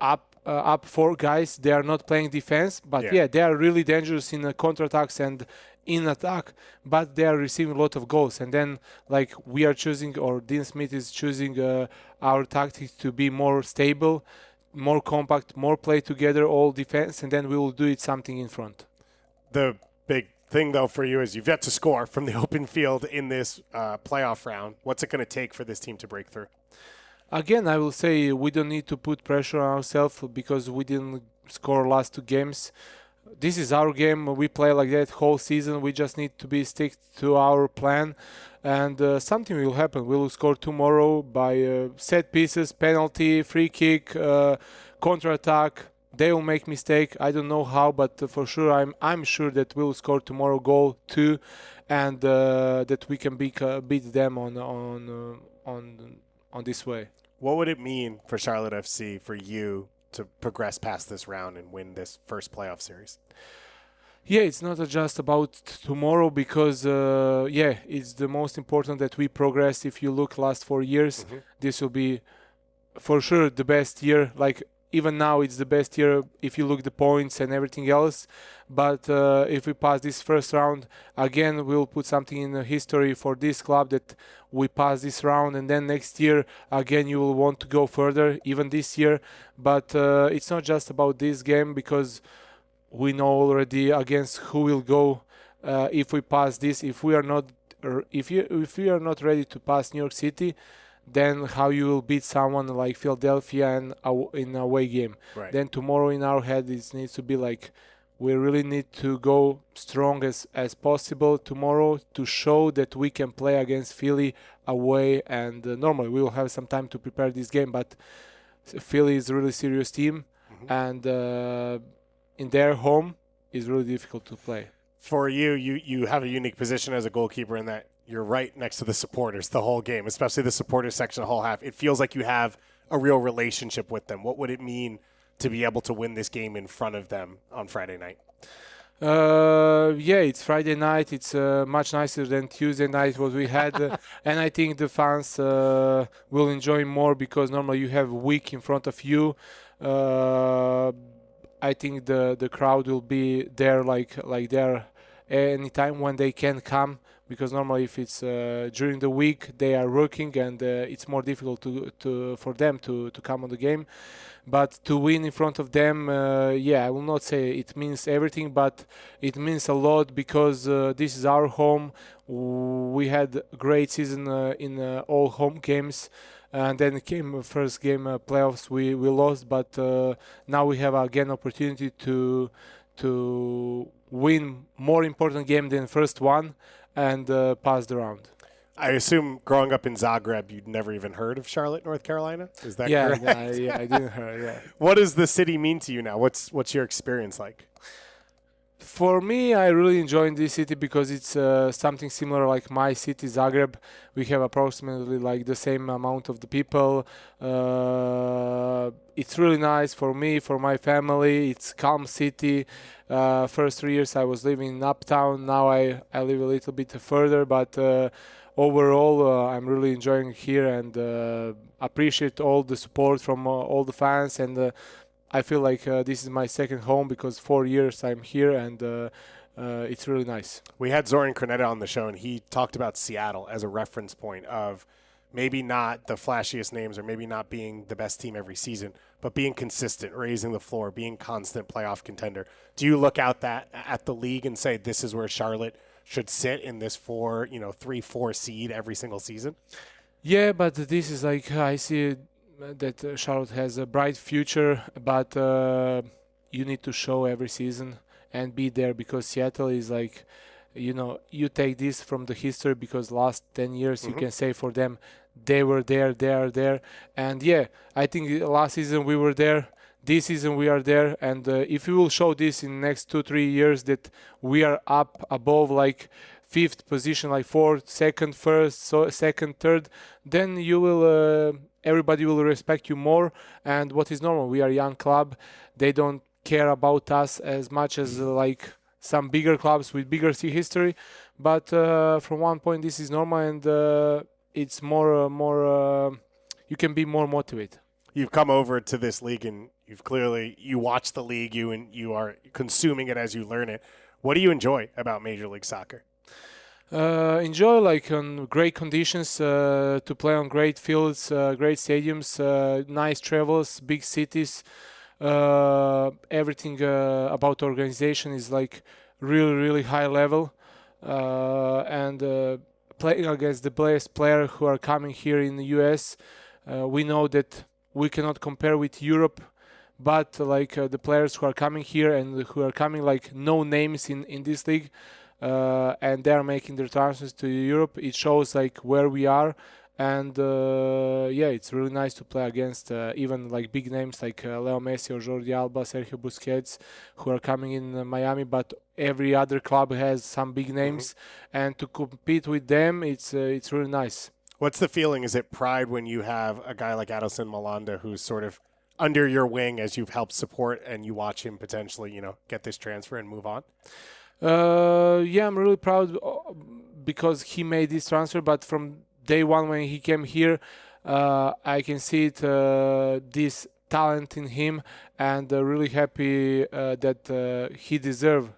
up 4 guys, they are not playing defense, but they are really dangerous in counterattacks and in attack, but they are receiving a lot of goals. And then like we are choosing, or Dean Smith is choosing our tactics to be more stable, more compact, more play together, all defense, and then we will do it something in front. The big thing though for you is you've yet to score from the open field in this playoff round. What's it going to take for this team to break through? Again, I will say we don't need to put pressure on ourselves, because we didn't score last 2 games. This is our game. We play like that whole season. We just need to stick to our plan, and something will happen. We will score tomorrow by set pieces, penalty, free kick, counter-attack. They will make mistake. I don't know how, but for sure I'm sure that we'll score tomorrow goal 2, and that we can beat them on this way. What would it mean for Charlotte FC for you to progress past this round and win this first playoff series? Yeah, it's not just about tomorrow, because it's the most important that we progress. If you look last 4 years, this will be for sure the best year. Like even now it's the best year if you look the points and everything else. But if we pass this first round, again we'll put something in the history for this club, that we pass this round, and then next year again you will want to go further, even this year. But it's not just about this game, because we know already against who will go if we pass this. If we are not ready to pass New York City, then how you will beat someone like Philadelphia in a away game. Right. Then tomorrow in our head it needs to be like, we really need to go strong as possible tomorrow to show that we can play against Philly away. And normally we will have some time to prepare this game, but Philly is a really serious team, and in their home is really difficult to play. For you have a unique position as a goalkeeper in that you're right next to the supporters the whole game, especially the supporters section the whole half. It feels like you have a real relationship with them. What would it mean to be able to win this game in front of them on Friday night? Yeah, it's Friday night. It's much nicer than Tuesday night what we had, and I think the fans will enjoy more because normally you have a week in front of you. I think the crowd will be there like there anytime when they can come, because normally if it's during the week they are working and it's more difficult for them to come on the game. But to win in front of them, yeah, I will not say it means everything, but it means a lot because this is our home. We had a great season in all home games, and then came first game playoffs. We lost, but now we have again opportunity to win more important game than first one and pass the round. I assume growing up in Zagreb, you'd never even heard of Charlotte, North Carolina. Is that correct? Yeah, I didn't hear. Yeah. What does the city mean to you now? What's your experience like? For me, I really enjoy this city because it's something similar like my city, Zagreb. We have approximately like the same amount of the people. It's really nice for me, for my family. It's calm city. First 3 years I was living in Uptown. Now I live a little bit further, but overall I'm really enjoying here and appreciate all the support from all the fans, and I feel like this is my second home because 4 years I'm here, and it's really nice. We had Zoran Krneta on the show, and he talked about Seattle as a reference point of maybe not the flashiest names or maybe not being the best team every season, but being consistent, raising the floor, being constant playoff contender. Do you look out at the league and say this is where Charlotte should sit in this 3-4 seed every single season? Yeah, but this is like I see that Charlotte has a bright future, but you need to show every season and be there because Seattle is like, you take this from the history because last 10 years you can say for them they were there, they are there, and yeah, I think last season we were there. This season we are there, and if we will show this in the next 2-3 years that we are up above like fifth position, like fourth, second, first, second, third, then you will everybody will respect you more. And what is normal, we are a young club. They don't care about us as much as like some bigger clubs with bigger history. But from one point, this is normal, and it's more. You can be more motivated. You've come over to this league, and you watch the league, you are consuming it as you learn it. What do you enjoy about Major League Soccer? Enjoy like on great conditions to play on great fields, great stadiums, nice travels, big cities. Everything about organization is like really high level, and playing against the best players who are coming here in the US, we know that we cannot compare with Europe, but like the players who are coming here and who are coming like no names in this league, and they are making their transfers to Europe. It shows like where we are, and yeah, it's really nice to play against even like big names like Leo Messi or Jordi Alba, Sergio Busquets, who are coming in Miami. But every other club has some big names, and to compete with them, it's really nice. What's the feeling? Is it pride when you have a guy like Adelson Malanda who's sort of under your wing as you've helped support, and you watch him potentially, get this transfer and move on? Yeah, I'm really proud because he made this transfer. But from day one when he came here, I can see this talent in him, and really happy that he deserved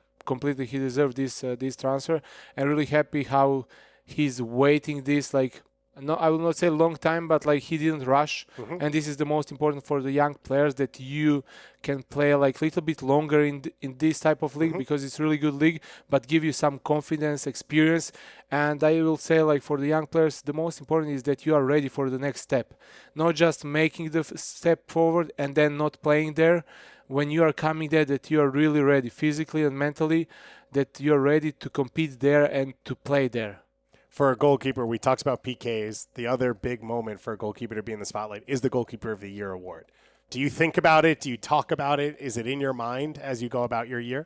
this transfer, and really happy how he's waiting this like. No, I will not say long time, but like he didn't rush, and this is the most important for the young players, that you can play like little bit longer in this type of league, because it's really good league, but give you some confidence, experience. And I will say like for the young players, the most important is that you are ready for the next step, not just making the step forward and then not playing there. When you are coming there, that you are really ready physically and mentally, that you are ready to compete there and to play there. For a goalkeeper, we talked about PKs. The other big moment for a goalkeeper to be in the spotlight is the Goalkeeper of the Year award. Do you think about it? Do you talk about it? Is it in your mind as you go about your year?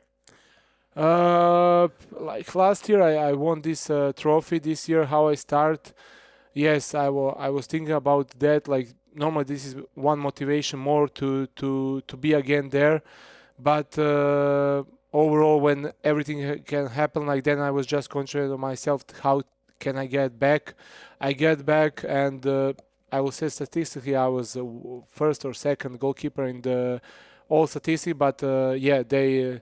Like last year, I won this trophy. This year, how I start, yes, I was thinking about that. Like normally, this is one motivation more to be again there. But overall, when everything can happen like that, I was just concentrating on myself. How can I get back? I get back, and I will say statistically, I was first or second goalkeeper in the all statistics. But they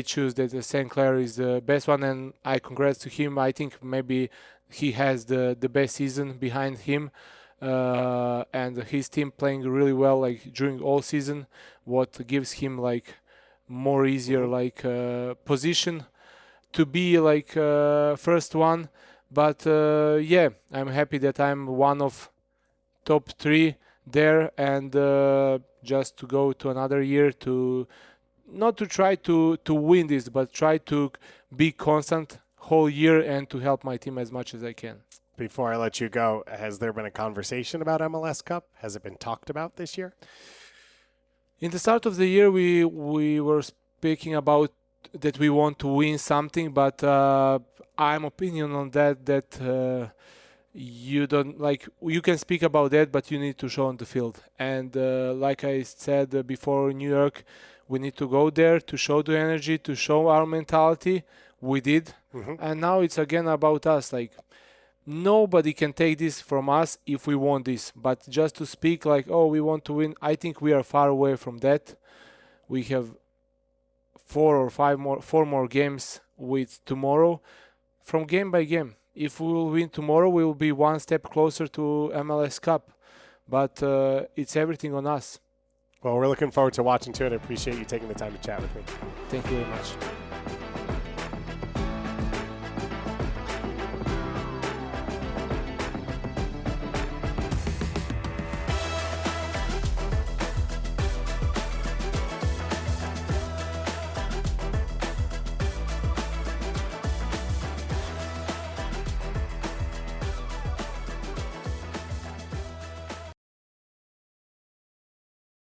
choose that St. Clair is the best one, and I congrats to him. I think maybe he has the best season behind him, and his team playing really well like during all season, what gives him like more easier like position to be like first one. But I'm happy that I'm one of top 3 there, and just to go to another year to not to try to win this, but try to be constant whole year and to help my team as much as I can. Before I let you go, has there been a conversation about MLS Cup? Has it been talked about this year? In the start of the year, we were speaking about that we want to win something, but I'm opinion on that you don't like. You can speak about that, but you need to show on the field. And like I said before, in New York, we need to go there to show the energy, to show our mentality. We did, and now it's again about us. Like nobody can take this from us if we want this. But just to speak like, oh, we want to win, I think we are far away from that. We have 4 more games with tomorrow, from game by game. If we will win tomorrow, we will be one step closer to MLS Cup. But it's everything on us. Well, we're looking forward to watching too, and I appreciate you taking the time to chat with me. Thank you very much.